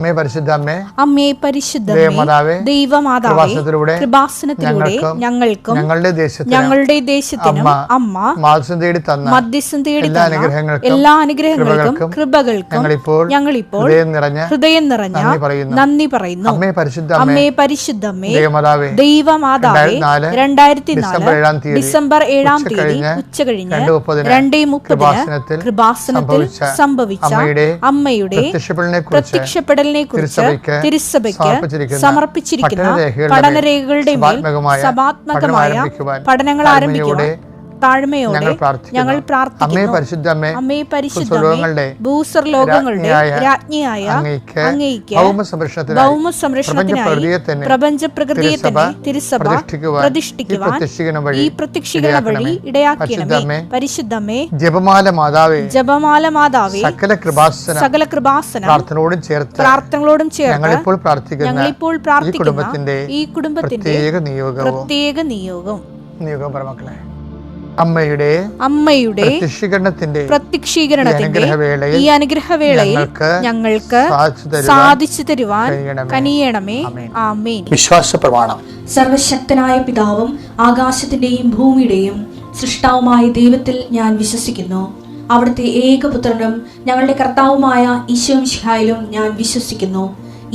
അമ്മേ പരിശുദ്ധമ്മേ, അമ്മേ പരിശുദ്ധമേ, ദൈവമാതാവേ, കൃപാസനത്തിലൂടെ ഞങ്ങൾക്കും ഞങ്ങളുടെ ദേശത്തിനും അമ്മ മധ്യസ്ഥം തേടി എല്ലാ അനുഗ്രഹങ്ങൾക്കും കൃപകൾക്കും ഞങ്ങളിപ്പോൾ ഹൃദയം നിറഞ്ഞ നന്ദി പറയുന്നു. അമ്മേ പരിശുദ്ധമേ, ദൈവമാതാവേ, 2004 ഡിസംബർ 7 തീയതി ഉച്ചകഴിഞ്ഞ് 2:30 കൃപാസനത്തിൽ സംഭവിച്ച അമ്മയുടെ പ്രത്യക്ഷപ്പെടൽ കുറിച്ച് തിരുസഭയ്ക്ക് സമർപ്പിച്ചിരിക്കുന്ന പഠനരേഖകളുടെ മേൽ സഭാത്മകമായ പഠനങ്ങൾ ആരംഭിക്കുവാൻ താഴ്മയോടെ ഞങ്ങൾ പ്രാർത്ഥിക്കുന്നു. അമ്മേ പരിശുദ്ധമേ, ഭൂസ്വർലോകങ്ങളുടെ രാജ്ഞിയായ അങ്ങേയ്ക്ക് ഭൗമസംരക്ഷണത്തിനായി പ്രപഞ്ച പ്രകൃതിയെ തന്നെ തിരുസഭ പ്രതിഷ്ഠിക്കുവാൻ ഈ പ്രത്യക്ഷീകരണ വഴി ഇടയാക്കണമേ. പരിശുദ്ധമേ, ജപമാല മാതാവേ, സകല കൃപാസന പ്രാർത്ഥനകളോടും ചേർത്ത് ഞങ്ങളിപ്പോൾ പ്രാർത്ഥിക്കുന്ന ഈ കുടുംബത്തിന്റെ പ്രത്യേക നിയോഗം അമ്മയുടെ പ്രത്യക്ഷീകരണത്തിന്റെ ഈ അനുഗ്രഹവേളയിൽ ഞങ്ങൾക്ക് സാധിച്ചു തരുവാൻ കനിയണമേ. ആമേൻ. വിശ്വാസ പ്രമാണം. സർവശക്തനായ പിതാവും ആകാശത്തിന്റെയും ഭൂമിയുടെയും സൃഷ്ടാവുമായ ദൈവത്തിൽ ഞാൻ വിശ്വസിക്കുന്നു. അവിടുത്തെ ഏകപുത്രനും ഞങ്ങളുടെ കർത്താവുമായ ഈശോമിശിഹായിലും ഞാൻ വിശ്വസിക്കുന്നു.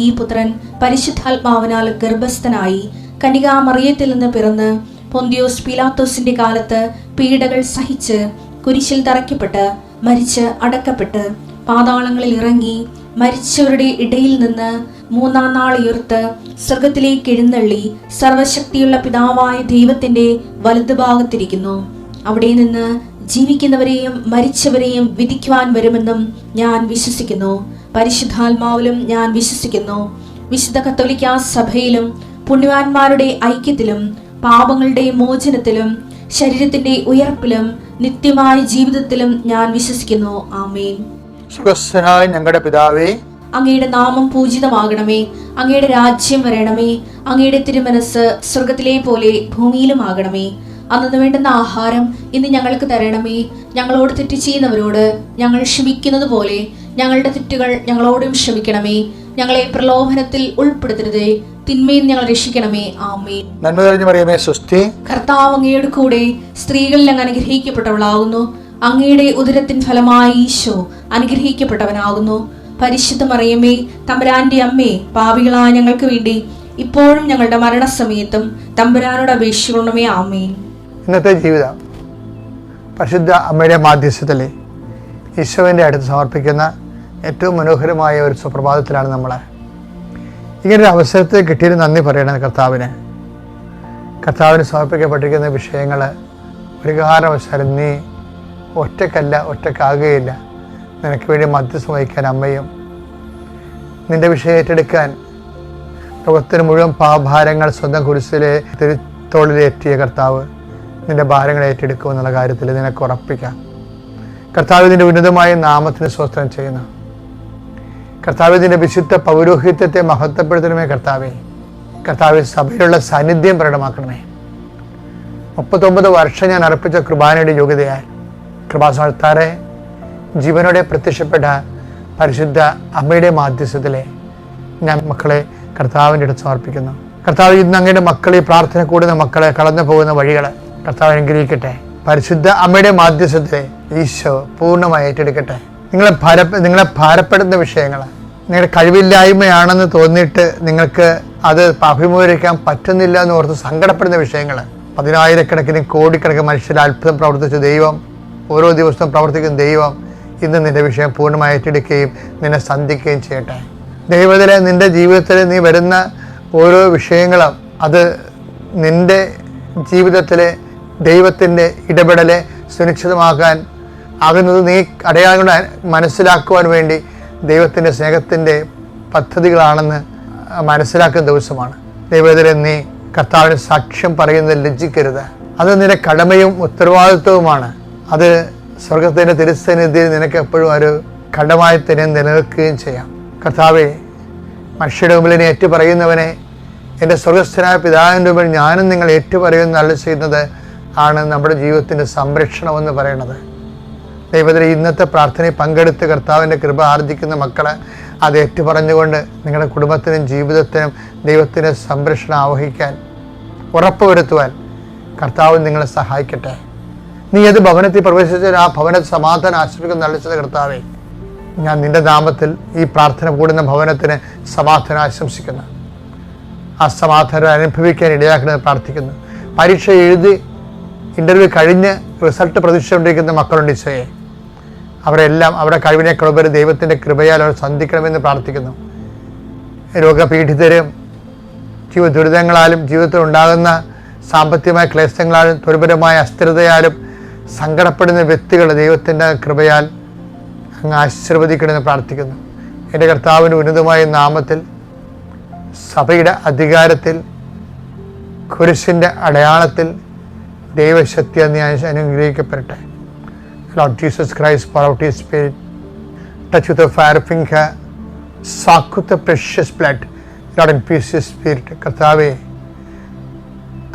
ഈ പുത്രൻ പരിശുദ്ധാത്മാവിനാൽ ഗർഭസ്ഥനായി കന്യകാമറിയത്തിൽ നിന്ന് പിറന്ന് പൊന്തിയോസ് പീലാത്തോസിന്റെ കാലത്ത് പീഡകൾ സഹിച്ച് കുരിശിൽ തറയ്ക്കപ്പെട്ട് മരിച്ച് അടക്കപ്പെട്ട് പാതാളങ്ങളിൽ ഇറങ്ങി മരിച്ചവരുടെ ഇടയിൽ നിന്ന് 3-ാം നാൾ ഉയർത്ത് സ്വർഗത്തിലേക്ക് എഴുന്നള്ളി സർവശക്തിയുള്ള പിതാവായ ദൈവത്തിന്റെ വലതുഭാഗത്തിരിക്കുന്നു. അവിടെ നിന്ന് ജീവിക്കുന്നവരെയും മരിച്ചവരെയും വിധിക്കുവാൻ വരുമെന്നും ഞാൻ വിശ്വസിക്കുന്നു. പരിശുദ്ധാത്മാവിലും ഞാൻ വിശ്വസിക്കുന്നു. വിശുദ്ധ കത്തോലിക്കാ സഭയിലും പുണ്യവാന്മാരുടെ ഐക്യത്തിലും പാപങ്ങളുടെ മോചനത്തിലും ശരീരത്തിന്റെ ഉയർപ്പിലും നിത്യമായ ജീവിതത്തിലും ഞാൻ വിശ്വസിക്കുന്നു. ആമേൻ. സ്വർഗ്ഗസ്ഥനായ ഞങ്ങളുടെ പിതാവേ, അങ്ങയുടെ നാമം പൂജിതമാകണമേ. അങ്ങയുടെ രാജ്യം വരണമേ. അങ്ങയുടെ തിരുമനസ് സ്വർഗത്തിലെ പോലെ ഭൂമിയിലും ആകണമേ. അന്നു വേണ്ടുന്ന ആഹാരം ഇന്ന് ഞങ്ങൾക്ക് തരണമേ. ഞങ്ങളോട് തെറ്റ് ചെയ്യുന്നവരോട് ഞങ്ങൾ ക്ഷമിക്കുന്നത് പോലെ ഞങ്ങളുടെ തെറ്റുകൾ ഞങ്ങളോടും ക്ഷമിക്കണമേ. ഞങ്ങളെ പ്രലോഭനത്തിൽ ഉൾപ്പെടുത്തരുതേ, തിന്മയിൽ ഞങ്ങൾ രക്ഷിക്കണമേ. ആമേൻ. നന്മ നിറഞ്ഞ മറിയമേ, സ്വസ്തി. കർത്താവ് അങ്ങയുടെ കൂടെ സ്ത്രീകളിൽ അങ്ങ് അനുഗ്രഹിക്കപ്പെട്ടവളാകുന്നു. അങ്ങയുടെ ഉദരത്തിൻ ഫലമായി ഈശോ അനുഗ്രഹിക്കപ്പെട്ടവനാകുന്നു. പരിശുദ്ധ മറിയമേ, തമ്പുരാന്റെ അമ്മേ, പാപികളായ ഞങ്ങൾക്ക് വേണ്ടി ഇപ്പോഴും ഞങ്ങളുടെ മരണസമയത്തും തമ്പുരാനോട് അപേക്ഷിക്കണമേ. ആമേൻ. ഇന്നത്തെ ജീവിതം പരിശുദ്ധ അമ്മയുടെ മാധ്യസ്ഥത്തിലെ ഈശോവിൻ്റെ അടുത്ത് സമർപ്പിക്കുന്ന ഏറ്റവും മനോഹരമായ ഒരു സുപ്രഭാതത്തിലാണ് നമ്മൾ. ഇങ്ങനൊരു അവസരത്തിൽ കിട്ടിയൊരു നന്ദി പറയണം കർത്താവിന് സമർപ്പിക്കപ്പെട്ടിരിക്കുന്ന വിഷയങ്ങൾ ഒരു കാരണവശാലും നീ ഒറ്റക്കാകുകയില്ല. നിനക്ക് വേണ്ടി മധ്യസ്ഥം വഹിക്കാൻ അമ്മയും, നിന്റെ വിഷയം ഏറ്റെടുക്കാൻ ലോകത്തിന് മുഴുവൻ പാപഭാരങ്ങൾ സ്വന്തം കുരിശിലെ തിരുത്തോളിലേറ്റിയ കർത്താവ് നിന്റെ ഭാരങ്ങൾ ഏറ്റെടുക്കുമെന്നുള്ള കാര്യത്തിൽ നിനക്ക് ഉറപ്പിക്കാം. കർത്താവ് ഇതിൻ്റെ ഉന്നതമായ നാമത്തിന് സ്തോത്രം ചെയ്യുന്നു. കർത്താവ് ഇതിൻ്റെ വിശുദ്ധ പൗരോഹിത്യത്തെ മഹത്വപ്പെടുത്തണമേ. കർത്താവ് സഭയിലുള്ള സാന്നിധ്യം പ്രകടമാക്കണമേ. 39 വർഷം ഞാൻ അർപ്പിച്ച കൃപാനയുടെ യോഗ്യതയാൽ കൃപാസനത്താറെ ജീവനോടെ പ്രത്യക്ഷപ്പെട്ട പരിശുദ്ധ അമ്മയുടെ മാധ്യസ്ഥത്തിലെ ഞാൻ മക്കളെ കർത്താവിൻ്റെ അടുത്ത് സമർപ്പിക്കുന്നു. കർത്താവ് ഇന്ന് അങ്ങയുടെ മക്കളെ പ്രാർത്ഥന കൂടുന്ന മക്കളെ കടന്നു പോകുന്ന വഴികൾ കർത്താവ് അനുഗ്രഹിക്കട്ടെ. പരിശുദ്ധ അമ്മയുടെ മാധ്യസ്ഥത്തെ ഈശോ പൂർണ്ണമായി ഏറ്റെടുക്കട്ടെ. നിങ്ങളെ ഭാരപ്പെടുന്ന വിഷയങ്ങൾ, നിങ്ങളുടെ കഴിവില്ലായ്മയാണെന്ന് തോന്നിയിട്ട് നിങ്ങൾക്ക് അത് അഭിമുഖീകരിക്കാൻ പറ്റുന്നില്ല എന്ന് ഓർത്ത് സങ്കടപ്പെടുന്ന വിഷയങ്ങൾ, 10,000-കണക്കിന് കോടിക്കണക്കിന് മനുഷ്യരെ അത്ഭുതം പ്രവർത്തിച്ച ദൈവം, ഓരോ ദിവസവും പ്രവർത്തിക്കുന്ന ദൈവം ഇന്ന് നിന്റെ വിഷയം പൂർണ്ണമായി ഏറ്റെടുക്കുകയും നിന്നെ സന്ധിക്കുകയും ചെയ്യട്ടെ. ദൈവത്തിലെ നിന്റെ ജീവിതത്തിൽ നീ വരുന്ന ഓരോ വിഷയങ്ങളും അത് നിന്റെ ജീവിതത്തിലെ ദൈവത്തിൻ്റെ ഇടപെടലെ സുനിശ്ചിതമാക്കാൻ ആകുന്നത് നീ അടയാളങ്ങൾ മനസ്സിലാക്കുവാൻ വേണ്ടി ദൈവത്തിൻ്റെ സ്നേഹത്തിൻ്റെ പദ്ധതികളാണെന്ന് മനസ്സിലാക്കുന്ന ദിവസമാണ്. ദൈവത്തിലെ നീ കർത്താവിന് സാക്ഷ്യം പറയുന്നത് ലജ്ജിക്കരുത്. അത് നിന്റെ കടമയും ഉത്തരവാദിത്വവുമാണ്. അത് സ്വർഗത്തിൻ്റെ തിരുസന്നിധിയിൽ നിനക്ക് എപ്പോഴും ഒരു കടമായി തന്നെ നിലനിൽക്കുകയും ചെയ്യാം. കർത്താവെ, മനുഷ്യരുടെ മുമ്പിൽ നീ ഏറ്റുപറയുന്നവനെ, എൻ്റെ സ്വർഗസ്ഥനായ പിതാവിൻ്റെ മുമ്പിൽ ഞാനും നിങ്ങൾ ഏറ്റുപറയുന്ന അരുളി ചെയ്യുന്നത് ആണ് നമ്മുടെ ജീവിതത്തിൻ്റെ സംരക്ഷണമെന്ന് പറയുന്നത്. ദൈവത്തിൻ്റെ ഇന്നത്തെ പ്രാർത്ഥനയിൽ പങ്കെടുത്ത് കർത്താവിൻ്റെ കൃപ ആർജിക്കുന്ന മക്കളെ അത് ഏറ്റുപറഞ്ഞുകൊണ്ട് നിങ്ങളുടെ കുടുംബത്തിനും ജീവിതത്തിനും ദൈവത്തിൻ്റെ സംരക്ഷണം ആവഹിക്കാൻ ഉറപ്പുവരുത്തുവാൻ കർത്താവ് നിങ്ങളെ സഹായിക്കട്ടെ. നീ ഏത് ഭവനത്തിൽ പ്രവേശിച്ചാൽ ആ ഭവനത്തിൽ സമാധാനം ആശ്രയിക്കുന്ന നല്ലത് കർത്താവേ. ഞാൻ നിന്റെ നാമത്തിൽ ഈ പ്രാർത്ഥന കൂടുന്ന ഭവനത്തിന് സമാധാനം ആശംസിക്കുന്നു. ആ സമാധാനം അനുഭവിക്കാൻ ഇടയാക്കണമെന്ന് പ്രാർത്ഥിക്കുന്നു. പരീക്ഷ എഴുതി ഇൻ്റർവ്യൂ കഴിഞ്ഞ് റിസൾട്ട് പ്രതീക്ഷിച്ചുകൊണ്ടിരിക്കുന്ന മക്കളുണ്ട് ഈശോയെ. അവരെല്ലാം അവരുടെ കഴിവിനേക്കാളുപരി ദൈവത്തിൻ്റെ കൃപയാൽ അവർ സന്ധിക്കണമെന്ന് പ്രാർത്ഥിക്കുന്നു. രോഗപീഡിതരും ജീവ ദുരിതങ്ങളാലും ജീവിതത്തിൽ ഉണ്ടാകുന്ന സാമ്പത്തികമായ ക്ലേശങ്ങളാലും തൊഴിൽപരമായ അസ്ഥിരതയാലും സങ്കടപ്പെടുന്ന വ്യക്തികൾ ദൈവത്തിൻ്റെ കൃപയാൽ അങ്ങ് ആശീർവദിക്കണമെന്ന് പ്രാർത്ഥിക്കുന്നു. എൻ്റെ കർത്താവിൻ്റെ ഉന്നതമായ നാമത്തിൽ സഭയുടെ അധികാരത്തിൽ കുരിശിൻ്റെ അടയാളത്തിൽ ദൈവശക്തി അനുഗ്രഹിക്കപ്പെടട്ടെ. Lord Jesus Christ, pour out His Spirit, touch with a fire finger, soak with the precious blood, Lord, and peace His Spirit. കർത്താവേ,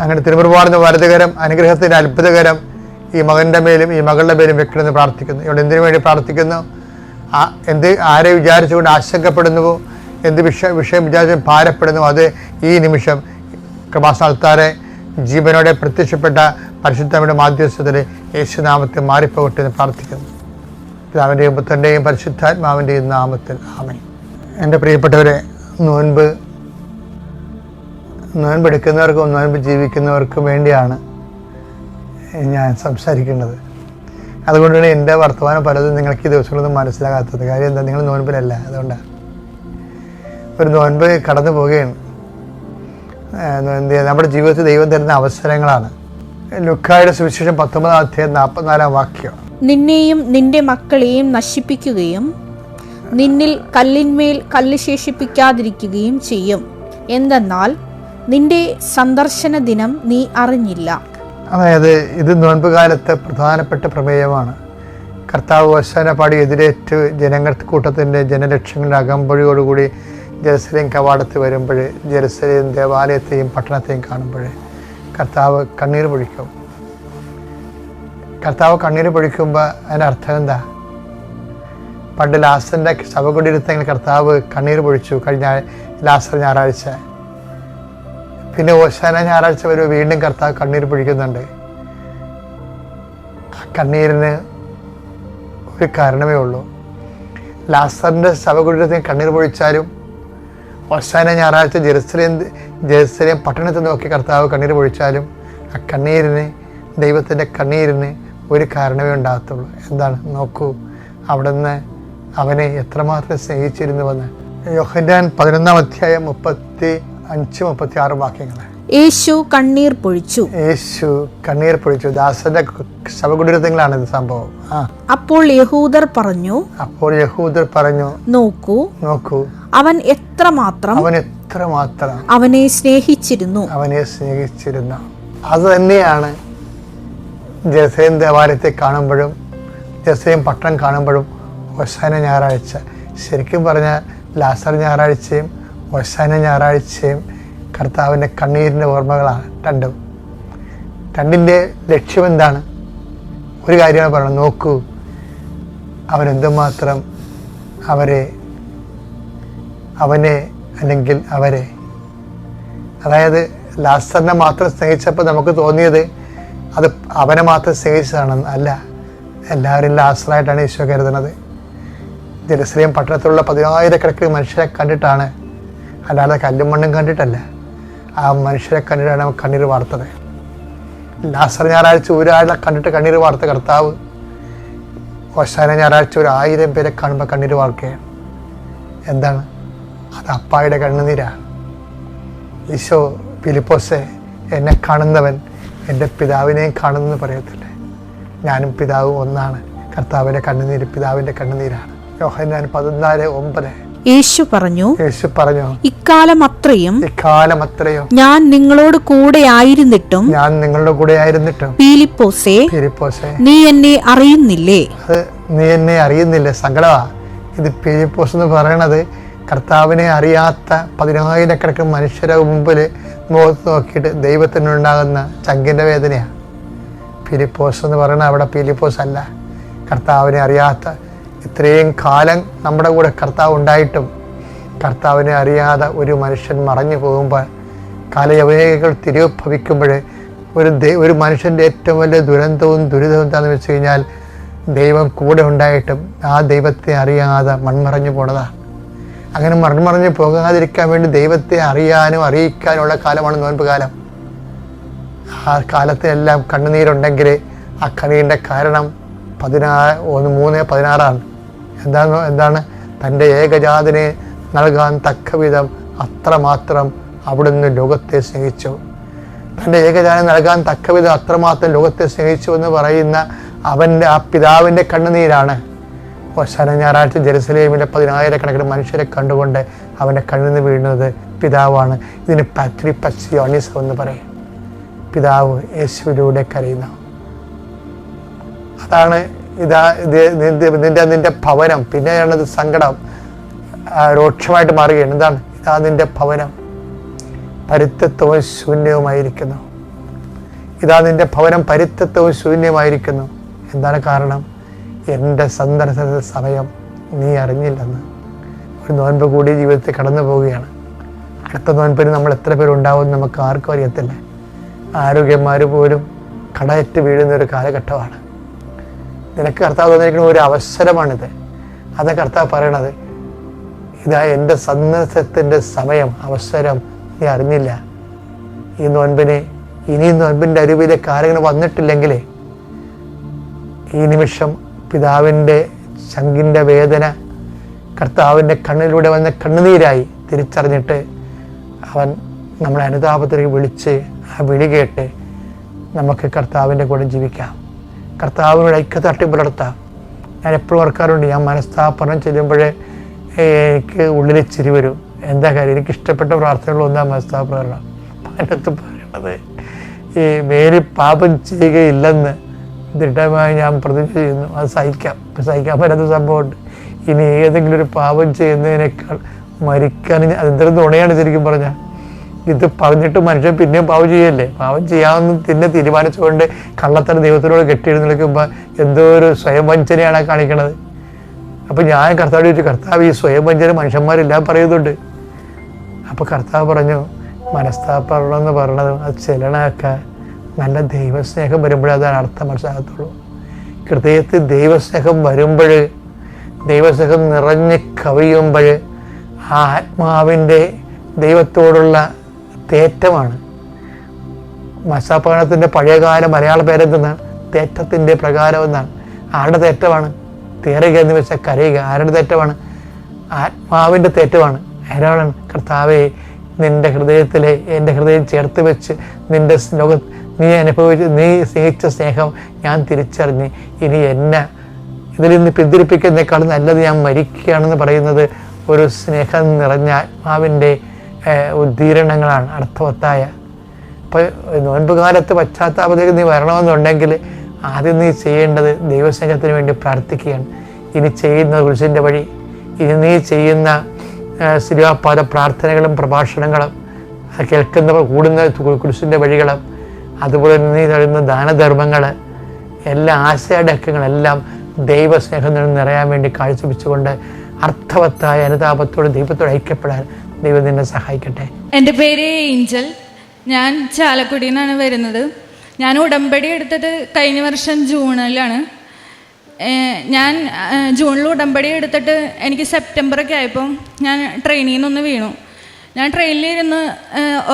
അങ്ങനെ തിരുമുറുപാടുന്ന വലതുകരം അനുഗ്രഹത്തിൻ്റെ അത്ഭുതകരം ഈ മകൻ്റെ മേലും ഈ മകളുടെ മേലും വെക്കണമെന്ന് പ്രാർത്ഥിക്കുന്നു. ഇവിടെ എന്തിനു വേണ്ടി പ്രാർത്ഥിക്കുന്നു? ആരെ വിചാരിച്ചുകൊണ്ട് ആശങ്കപ്പെടുന്നുവോ, എന്ത് വിഷയം വിചാരിച്ച് ഭാരപ്പെടുന്നു, അത് ഈ നിമിഷം കൃപാസ്ഥാനത്താരെ ജീവനോടെ പ്രത്യക്ഷപ്പെട്ട പരിശുദ്ധയുടെ മാധ്യസ്ഥത്തിൽ യേശുനാമത്തിൽ മാറിപ്പോകട്ടെ എന്ന് പ്രാർത്ഥിക്കുന്നു. പിതാവിൻ്റെയും പുത്രൻ്റെയും പരിശുദ്ധാത്മാവിൻ്റെയും നാമത്തിൽ ആമേൻ. എൻ്റെ പ്രിയപ്പെട്ടവരെ, നോൻപെടുക്കുന്നവർക്കും നോൻപ് ജീവിക്കുന്നവർക്കും വേണ്ടിയാണ് ഞാൻ സംസാരിക്കുന്നത്. അതുകൊണ്ടാണ് എൻ്റെ വർത്തമാനം പലതും നിങ്ങൾക്ക് ഈ ദിവസങ്ങളൊന്നും മനസ്സിലാകാത്തത്. കാര്യം എന്താ? നിങ്ങൾ നോൻപിലല്ല, അതുകൊണ്ടാണ്. ഒരു നോൻപ് കടന്നു പോവുകയാണ്. നമ്മുടെ ജീവിതത്തിൽ ദൈവം തരുന്ന അവസരങ്ങളാണ്. ലൂക്കായുടെ സുവിശേഷം 19:44 നിന്നെയും നിന്റെ മക്കളെയും നശിപ്പിക്കുകയും നിന്നിൽ കല്ലിന്മേൽ കല്ല് ശേഷിപ്പിക്കാതിരിക്കുകയും ചെയ്യും. എന്തെന്നാൽ നിന്റെ സന്ദർശന ദിനം നീ അറിഞ്ഞില്ല. അതായത് ഇത് നോൻപ് കാലത്തെ പ്രധാനപ്പെട്ട പ്രമേയമാണ്. കർത്താവ് ഓശാനപ്പാടി എതിരേറ്റ് ജനങ്ങൾ കൂട്ടത്തിൻ്റെ ജനലക്ഷങ്ങളുടെ അകമ്പഴിയോടുകൂടി ജെറുസലേം കവാടത്തിൽ വരുമ്പോൾ, ജെറുസലേം ദേവാലയത്തെയും പട്ടണത്തെയും കാണുമ്പോൾ കർത്താവ് കണ്ണീർ പൊഴിക്കും. കർത്താവ് കണ്ണീർ പൊഴിക്കുമ്പോൾ അതിൻ്റെ അർത്ഥം എന്താ? പണ്ട് ലാസറിൻ്റെ ശവകുടീരത്തിൽ കർത്താവ് കണ്ണീർ പൊഴിച്ചു കഴിഞ്ഞ ലാസർ ഞായറാഴ്ച. പിന്നെ ഓശാന ഞായറാഴ്ച വരുമ്പോൾ വീണ്ടും കർത്താവ് കണ്ണീർ പൊഴിക്കുന്നുണ്ട്. ആ കണ്ണീരിന് ഒരു കാരണമേ ഉള്ളൂ. ലാസറിൻ്റെ ശവകുടീരത്തിൽ കണ്ണീർ പൊഴിച്ചാലും ഓശാന ഞായറാഴ്ച ജെറുസലേം പട്ടണത്തിൽ നോക്കി കർത്താവ് കണ്ണീർ പൊഴിച്ചാലും ആ കണ്ണീരിന്, ദൈവത്തിൻ്റെ കണ്ണീരിന് ഒരു കാരണമേ ഉണ്ടാകത്തുള്ളൂ. എന്താണ്? നോക്കൂ, അവിടുന്ന് അവനെ എത്രമാത്രം സ്നേഹിച്ചിരുന്നുവെന്ന്. യോഹന്നാൻ 11:35-36 വാക്യങ്ങൾ. യേശു കണ്ണീർ പൊഴിച്ചു. യേശു കണ്ണീർ പൊഴിച്ചു. ദാസന്റെ ശവകുടീരത്തിലാണ് ഇത് സംഭവം. അപ്പോൾ യഹൂദർ പറഞ്ഞു നോക്കൂ അവൻ എത്രമാത്രം അവനെ സ്നേഹിച്ചിരുന്നു. അത് തന്നെയാണ് ജെറുസലേം ദേവാലയത്തെ കാണുമ്പോഴും ജെറുസലേം പട്ടണം കാണുമ്പോഴും ഓശാന ഞായറാഴ്ച, ശരിക്കും പറഞ്ഞാൽ ലാസർ ഞായറാഴ്ചയും ഓശാന ഞായറാഴ്ചയും കർത്താവിൻ്റെ കണ്ണീരിൻ്റെ ഓർമ്മകളാണ് രണ്ടിൻ്റെ ലക്ഷ്യം എന്താണ്? ഒരു കാര്യമാണ് പറയുന്നത്. നോക്കൂ അവനെന്തുമാത്രം അവനെ അല്ലെങ്കിൽ അവരെ, അതായത് ലാസറിനെ മാത്രം സ്നേഹിച്ചപ്പോൾ നമുക്ക് തോന്നിയത് അത് അവനെ മാത്രം സ്നേഹിച്ചതാണെന്ന്. അല്ല, എല്ലാവരും ലാസറായിട്ടാണ് ഈശോ കരുതുന്നത്. ജെറുസലേം പട്ടണത്തിലുള്ള 10,000 മനുഷ്യരെ കണ്ടിട്ടാണ്, അല്ലാതെ കല്ലും മണ്ണും കണ്ടിട്ടല്ല. ആ മനുഷ്യരെ കണ്ടിട്ടാണ് കണ്ണീർ വാർത്തത്. ലാസർ ഞായറാഴ്ച ഒരാളെ കണ്ടിട്ട് കണ്ണീർ വാർത്ത കർത്താവ് ഓശാന ഞായറാഴ്ച 1,000 പേരെ കാണുമ്പോൾ കണ്ണീർ വാർക്കുകയാണ്. എന്താണ്? അത് അപ്പായുടെ കണ്ണുനീരാണ്. ഈശോ ഫിലിപ്പോസേ, എന്നെ കാണുന്നവൻ എൻ്റെ പിതാവിനെയും കാണുന്നെന്ന് പറയത്തില്ലേ? ഞാനും പിതാവും ഒന്നാണ്. കർത്താവിൻ്റെ കണ്ണുനീര് പിതാവിൻ്റെ കണ്ണുനീരാണ്. യോഹന്നാൻ 14:9. യേശു പറഞ്ഞു ഇക്കാലം അത്രയും ഞാൻ നിങ്ങളോട് കൂടെ ആയിരുന്നിട്ടും ഫിലിപ്പോസേ നീ എന്നെ അറിയുന്നില്ലേ? നീ എന്നെ അറിയുന്നില്ലേ? സങ്കടമാ. ഇത് ഫിലിപ്പോസ് എന്ന് പറയണത് കർത്താവിനെ അറിയാത്ത 10,000 മനുഷ്യരെ മുമ്പിൽ മുഖത്ത് നോക്കിയിട്ട് ദൈവത്തിനുണ്ടാകുന്ന ചങ്കിൻ്റെ വേദനയാണ്. ഫിലിപ്പോസ് എന്ന് പറയുന്നത് അവിടെ ഫിലിപ്പോസ് അല്ല, കർത്താവിനെ അറിയാത്ത ഇത്രയും കാലം നമ്മുടെ കൂടെ കർത്താവ് ഉണ്ടായിട്ടും കർത്താവിനെ അറിയാതെ ഒരു മനുഷ്യൻ മറഞ്ഞു പോകുമ്പോൾ, കാലയവനികകൾ തിരോഭവിക്കുമ്പോൾ ഒരു മനുഷ്യൻ്റെ ഏറ്റവും വലിയ ദുരന്തവും ദുരിതവും എന്താണെന്ന് വെച്ച് കഴിഞ്ഞാൽ ദൈവം കൂടെ ഉണ്ടായിട്ടും ആ ദൈവത്തെ അറിയാതെ മൺമറഞ്ഞു പോണതാണ്. അങ്ങനെ മൺമറഞ്ഞു പോകാതിരിക്കാൻ വേണ്ടി ദൈവത്തെ അറിയാനും അറിയിക്കാനുള്ള കാലമാണ് നോൻപ് കാലം. ആ കാലത്തിലെല്ലാം കണ്ണുനീരുണ്ടെങ്കിൽ ആ കണ്ണീരിൻ്റെ കാരണം 3:16 എന്താണ് തൻ്റെ ഏകജാതനെ നൽകാൻ തക്കവിധം അത്രമാത്രം അവിടുന്ന് ലോകത്തെ സ്നേഹിച്ചു. തൻ്റെ ഏകജാതനെ നൽകാൻ തക്കവിധം അത്രമാത്രം ലോകത്തെ സ്നേഹിച്ചു എന്ന് പറയുന്ന ആ പിതാവിൻ്റെ കണ്ണുനീരാണ് ഓശാന ഞായറാഴ്ച ജെറുസലേമിലെ 10,000 മനുഷ്യരെ കണ്ടുകൊണ്ട് അവൻ്റെ കണ്ണുനീർ വീഴുന്നത് പിതാവാണ്. ഇതിന് പാത്രി പസിയോണിസ് എന്ന് പറയും. പിതാവ് യേശുവിലൂടെ കരയുന്ന അതാണ് നിന്റെ ഭവനം. പിന്നെയാണത് സങ്കടം രൂക്ഷമായിട്ട് മാറുകയാണ്. എന്താണ്? ഇതാ നിന്റെ ഭവനം പരിത്യത്വവും ശൂന്യവുമായിരിക്കുന്നു. ഇതാ നിന്റെ ഭവനം പരിത്യത്വവും ശൂന്യമായിരിക്കുന്നു. എന്താണ് കാരണം? എൻ്റെ സന്ദർശന സമയം നീ അറിഞ്ഞില്ലെന്ന്. ഒരു നോൻപ് കൂടി ജീവിതത്തിൽ കടന്നു പോവുകയാണ്. അടുത്ത നോൻപിന് നമ്മൾ എത്ര പേരുണ്ടാവും നമുക്ക് ആർക്കും അറിയത്തില്ല. ആരോഗ്യന്മാർ പോലും കടയറ്റ് വീഴുന്ന ഒരു കാലഘട്ടമാണ്. നിനക്ക് കർത്താവ് തന്നിരിക്കുന്ന ഒരു അവസരമാണിത്. അത് കർത്താവ് പറയണത്, ഇതാ എൻ്റെ സന്ദർശനത്തിൻ്റെ സമയം, അവസരം നീ അറിഞ്ഞില്ല. ഈ നോൻപിനെ ഇനിയും നോൻപിൻ്റെ അരുവിലെ കാര്യങ്ങൾ വന്നിട്ടില്ലെങ്കിൽ ഈ നിമിഷം പിതാവിൻ്റെ ശങ്കിൻ്റെ വേദന കർത്താവിൻ്റെ കണ്ണിലൂടെ വന്ന കണ്ണുനീരായി തിരിച്ചറിഞ്ഞിട്ട് അവൻ നമ്മളെ അനുതാപത്തിലേക്ക് വിളിച്ച് ആ വിളി കേട്ട് നമുക്ക് കർത്താവിൻ്റെ കൂടെ ജീവിക്കാം. കർത്താവിനോട് ഐക്യത്തട്ടി പുലർത്താം. ഞാൻ എപ്പോഴും ഓർക്കാറുണ്ട്, ഞാൻ മനസ്താപനം ചെല്ലുമ്പോഴേ എനിക്ക് ഉള്ളിൽ ചിരി വരും. എന്താ കാര്യം? എനിക്ക് ഇഷ്ടപ്പെട്ട പ്രാർത്ഥനകളൊന്നാ മനസ്താപനം. അതിനകത്ത് പറയണത് ഈ മേലിൽ പാപം ചെയ്യുകയില്ലെന്ന് ദൃഢമായി ഞാൻ പ്രതിജ്ഞ ചെയ്യുന്നു. അത് സഹിക്കാൻ പറ്റാത്ത സംഭവമുണ്ട്. ഇനി ഏതെങ്കിലും ഒരു പാപം ചെയ്യുന്നതിനേക്കാൾ മരിക്കാൻ അതെന്തൊരു തുണയാണ് ശരിക്കും പറഞ്ഞാൽ. ഇത് പറഞ്ഞിട്ട് മനുഷ്യൻ പിന്നെയും പാവം ചെയ്യല്ലേ? പാവം ചെയ്യാമെന്ന് പിന്നെ തീരുമാനിച്ചുകൊണ്ട് കള്ളത്തരം ദൈവത്തിനോട് കെട്ടിയെഴുന്നേൽക്കുമ്പോൾ എന്തോ ഒരു സ്വയം വഞ്ചനയാണ് കാണിക്കണത്. അപ്പോൾ ഞാൻ കർത്താവ് ചോദിച്ചു, കർത്താവ് ഈ സ്വയം വഞ്ചന മനുഷ്യന്മാരെല്ലാം പറയുന്നുണ്ട്. അപ്പോൾ കർത്താവ് പറഞ്ഞു, മനസ്താപമെന്ന് പറയണത് അത് ചെലണമൊക്കെ നല്ല ദൈവസ്നേഹം വരുമ്പോഴേ അതാണ് അർത്ഥം മനസ്സിലാകത്തുള്ളൂ. ഹൃദയത്തിൽ ദൈവസ്നേഹം വരുമ്പോൾ, ദൈവസ്നേഹം നിറഞ്ഞ് കവിയുമ്പോൾ ആ ആത്മാവിൻ്റെ ദൈവത്തോടുള്ള തേറ്റമാണ്. മസാപകരണത്തിൻ്റെ പഴയകാല മലയാള പേരെന്തെന്നാണ്? തേറ്റത്തിൻ്റെ പ്രകാരം എന്നാണ്. ആരുടെ തേറ്റമാണ്? തേറുക എന്ന് വെച്ചാൽ കരയുക. ആരുടെ തേറ്റമാണ്? ആത്മാവിൻ്റെ തേറ്റമാണ്. ആരാണ്? കർത്താവേ, നിൻ്റെ ഹൃദയത്തിലെ എൻ്റെ ഹൃദയം ചേർത്ത് വെച്ച് നിൻ്റെ നീ സ്നേഹിച്ച സ്നേഹം ഞാൻ തിരിച്ചറിഞ്ഞ് ഇനി എന്നെ ഇതിൽ നിന്ന് പിന്തിരിപ്പിക്കുന്നതിനേക്കാൾ നല്ലത് ഞാൻ മരിക്കുകയാണെന്ന് പറയുന്നത് ഒരു സ്നേഹം നിറഞ്ഞ ആത്മാവിൻ്റെ ഉദ്ദീരണങ്ങളാണ്, അർത്ഥവത്തായ. അപ്പോൾ നോൻപ് കാലത്ത് പശ്ചാത്താപത്തിലേക്ക് നീ വരണമെന്നുണ്ടെങ്കിൽ ആദ്യം നീ ചെയ്യേണ്ടത് ദൈവസ്നേഹത്തിന് വേണ്ടി പ്രാർത്ഥിക്കുകയാണ്. ഇനി ചെയ്യുന്ന കുരിശിൻ്റെ വഴി, ഇനി നീ ചെയ്യുന്ന ശിലുവാപാദ പ്രാർത്ഥനകളും പ്രഭാഷണങ്ങളും, കൂടുന്ന കുരിശിൻ്റെ വഴികളും, അതുപോലെ നീ തരുന്ന ദാനധർമ്മങ്ങൾ, എല്ലാ ആശയടക്കങ്ങളെല്ലാം ദൈവസ്നേഹം നിറയാൻ വേണ്ടി കാഴ്ചവെച്ചുകൊണ്ട് അർത്ഥവത്തായ അനുതാപത്തോട് ദൈവത്തോട് ഐക്യപ്പെടാൻ ദൈവം നിന്നെ സഹായിക്കട്ടെ. എൻ്റെ പേര് ഏഞ്ചൽ. ഞാൻ ചാലക്കുടിയിൽ നിന്നാണ് വരുന്നത്. ഞാൻ ഉടമ്പടി എടുത്തത് കഴിഞ്ഞ വർഷം ജൂണിലാണ്. ഞാൻ ജൂണിൽ ഉടമ്പടി എടുത്തിട്ട് എനിക്ക് സെപ്റ്റംബറൊക്കെ ആയപ്പോൾ ഞാൻ ട്രെയിനിൽ നിന്നൊന്ന് വീണു. ഞാൻ ട്രെയിനിലിരുന്ന്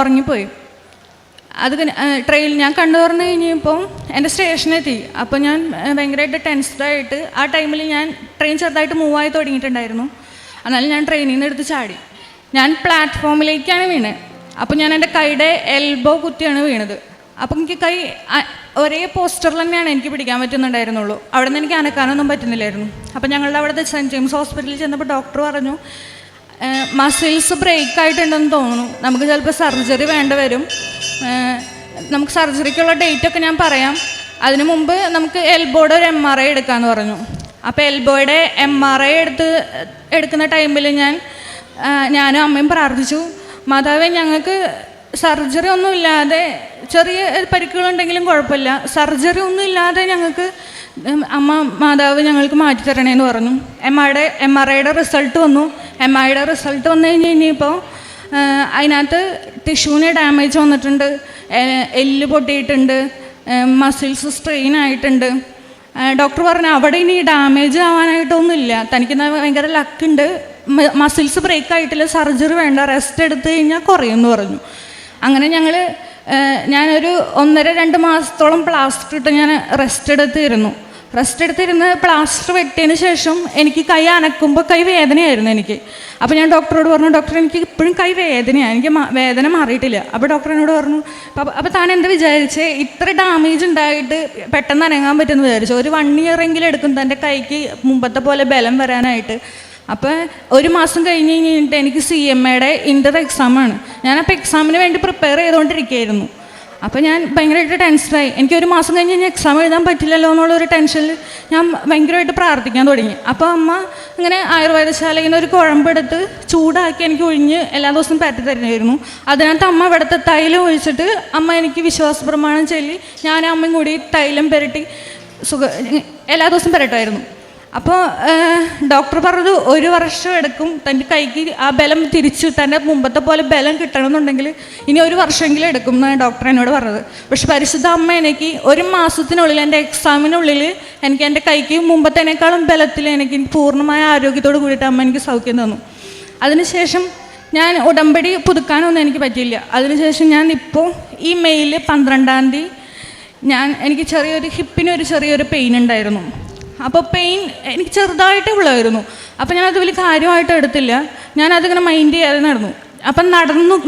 ഉറങ്ങിപ്പോയി. ഞാൻ കണ്ണു തുറന്ന് കഴിഞ്ഞപ്പോൾ എൻ്റെ സ്റ്റേഷനെത്തി. അപ്പോൾ ഞാൻ ഭയങ്കരമായിട്ട് ടെൻസ്ഡായിട്ട് ആ ടൈമിൽ ട്രെയിൻ ചെറുതായിട്ട് മൂവായി തുടങ്ങിയിട്ടുണ്ടായിരുന്നു. എന്നാലും ഞാൻ ട്രെയിനിൽ നിന്ന് എടുത്ത് ചാടി. ഞാൻ പ്ലാറ്റ്ഫോമിലേക്കാണ് വീണത്. അപ്പോൾ ഞാൻ എൻ്റെ കൈയുടെ എൽബോ കുത്തിയാണ് വീണത്. അപ്പം എനിക്ക് കൈ ഒരേ പോസ്റ്ററിൽ തന്നെയാണ് എനിക്ക് പിടിക്കാൻ പറ്റുന്നുണ്ടായിരുന്നുള്ളൂ. അവിടെ നിന്ന് എനിക്ക് അനക്കാനൊന്നും പറ്റുന്നില്ലായിരുന്നു. അപ്പം ഞങ്ങളുടെ അവിടുത്തെ സെൻറ്റ് ജെയിംസ് ഹോസ്പിറ്റലിൽ ചെന്നപ്പോൾ ഡോക്ടർ പറഞ്ഞു, മസിൽസ് ബ്രേക്ക് ആയിട്ടുണ്ടെന്ന് തോന്നുന്നു, നമുക്ക് ചിലപ്പോൾ സർജറി വേണ്ട വരും. നമുക്ക് സർജറിക്കുള്ള ഡേറ്റൊക്കെ ഞാൻ പറയാം, അതിനു മുമ്പ് നമുക്ക് എൽബോയുടെ ഒരു MRI എടുക്കാമെന്ന് പറഞ്ഞു. അപ്പോൾ എൽബോയുടെ MRI എടുക്കുന്ന ടൈമിൽ ഞാനും അമ്മയും പ്രാർത്ഥിച്ചു, മാതാവേ, ഞങ്ങൾക്ക് സർജറി ഒന്നും ഇല്ലാതെ, ചെറിയ പരിക്കുകളുണ്ടെങ്കിലും കുഴപ്പമില്ല, സർജറി ഒന്നും ഇല്ലാതെ ഞങ്ങൾക്ക് അമ്മ മാതാവ് ഞങ്ങൾക്ക് മാറ്റി തരണേന്ന് പറഞ്ഞു. എം ആർ ഐയുടെ റിസൾട്ട് വന്നു. MRIയുടെ റിസൾട്ട് വന്നു കഴിഞ്ഞപ്പോൾ അതിനകത്ത് ടിഷ്യൂവിന് ഡാമേജ് വന്നിട്ടുണ്ട്, എല്ല് പൊട്ടിയിട്ടുണ്ട്, മസിൽസ് സ്ട്രെയിൻ ആയിട്ടുണ്ട്. ഡോക്ടർ പറഞ്ഞു അവിടെ ഇനി ഡാമേജ് ആവാനായിട്ടൊന്നുമില്ല, തനിക്ക് ഭയങ്കര ലക്കുണ്ട്, മസിൽസ് ബ്രേക്ക് ആയിട്ടില്ല, സർജറി വേണ്ട, റെസ്റ്റ് എടുത്ത് കഴിഞ്ഞാൽ കുറയുമെന്ന് പറഞ്ഞു. അങ്ങനെ ഞാനൊരു 1.5-2 മാസത്തോളം പ്ലാസ്റ്റർ ഇട്ട് ഞാൻ റെസ്റ്റ് എടുത്തിരുന്ന് പ്ലാസ്റ്റർ വെട്ടിയതിന് ശേഷം എനിക്ക് കൈ അനക്കുമ്പോൾ കൈ വേദനയായിരുന്നു എനിക്ക്. അപ്പോൾ ഞാൻ ഡോക്ടറോട് പറഞ്ഞു, ഡോക്ടർ എനിക്ക് ഇപ്പോഴും കൈ വേദനയാണ്, എനിക്ക് വേദന മാറിയിട്ടില്ല. അപ്പോൾ ഡോക്ടർ എന്നോട് പറഞ്ഞു, അപ്പോൾ താൻ എന്താ വിചാരിച്ചേ, ഇത്ര ഡാമേജ് ഉണ്ടായിട്ട് പെട്ടെന്ന് അനങ്ങാൻ പറ്റുമെന്ന് വിചാരിച്ചു, ഒരു 1 ഇയറെങ്കിലും എടുക്കും തൻ്റെ കൈക്ക് മുമ്പത്തെ പോലെ ബലം വരാനായിട്ട്. അപ്പോൾ 1 മാസം കഴിഞ്ഞിട്ട് എനിക്ക് CMAയുടെ ഇൻ്റർ എക്സാമാണ്. ഞാനപ്പോൾ എക്സാമിന് വേണ്ടി പ്രിപ്പയർ ചെയ്തുകൊണ്ടിരിക്കുകയായിരുന്നു. അപ്പോൾ ഞാൻ ഭയങ്കരമായിട്ട് ടെൻഷനായി. എനിക്ക് 1 മാസം കഴിഞ്ഞ് ഞാൻ എക്സാം എഴുതാൻ പറ്റില്ലല്ലോ എന്നുള്ളൊരു ടെൻഷനിൽ ഞാൻ ഭയങ്കരമായിട്ട് പ്രാർത്ഥിക്കാൻ തുടങ്ങി. അപ്പോൾ അമ്മ ഇങ്ങനെ ആയുർവേദശാലയിൽ നിന്ന് ഒരു കുഴമ്പെടുത്ത് ചൂടാക്കി എനിക്ക് ഒഴിഞ്ഞ് എല്ലാ ദിവസവും പറ്റി തരുമായിരുന്നു. അതിനകത്ത് അമ്മ ഇവിടുത്തെ തൈലം ഒഴിച്ചിട്ട് അമ്മ എനിക്ക് വിശ്വാസ പ്രമാണം ചൊല്ലി ഞാനും അമ്മയും കൂടി തൈലം പുരട്ടി എല്ലാ ദിവസവും പുരട്ടുമായിരുന്നു. അപ്പോൾ ഡോക്ടർ പറഞ്ഞത് 1 വർഷം എടുക്കും തൻ്റെ കൈക്ക് ആ ബലം തിരിച്ച് തൻ്റെ മുമ്പത്തെ പോലെ ബലം കിട്ടണമെന്നുണ്ടെങ്കിൽ ഇനി 1 വർഷമെങ്കിലും എടുക്കും എന്നാണ് ഡോക്ടർ എന്നോട് പറഞ്ഞത്. പക്ഷെ പരിശുദ്ധ അമ്മ എനിക്ക് 1 മാസത്തിനുള്ളിൽ എൻ്റെ എക്സാമിനുള്ളിൽ എനിക്ക് എൻ്റെ കൈക്ക് മുമ്പത്തേനേക്കാളും ബലത്തിൽ എനിക്ക് പൂർണ്ണമായ ആരോഗ്യത്തോട് കൂടിയിട്ട് അമ്മ എനിക്ക് സൗഖ്യം തന്നു. അതിനുശേഷം ഞാൻ ഉടമ്പടി പുതുക്കാനൊന്നും എനിക്ക് പറ്റിയില്ല. അതിനുശേഷം ഞാൻ ഇപ്പോൾ ഈ മെയിൽ 12-ാം തീയതി എനിക്ക് ചെറിയൊരു പെയിൻ ഉണ്ടായിരുന്നു. അപ്പോൾ പെയിൻ എനിക്ക് ചെറുതായിട്ടേ ഉള്ളായിരുന്നു. അപ്പോൾ ഞാനത് വലിയ കാര്യമായിട്ട് എടുത്തില്ല, ഞാനതിങ്ങനെ മൈൻഡ് ചെയ്യാതെ നടന്നു. അപ്പം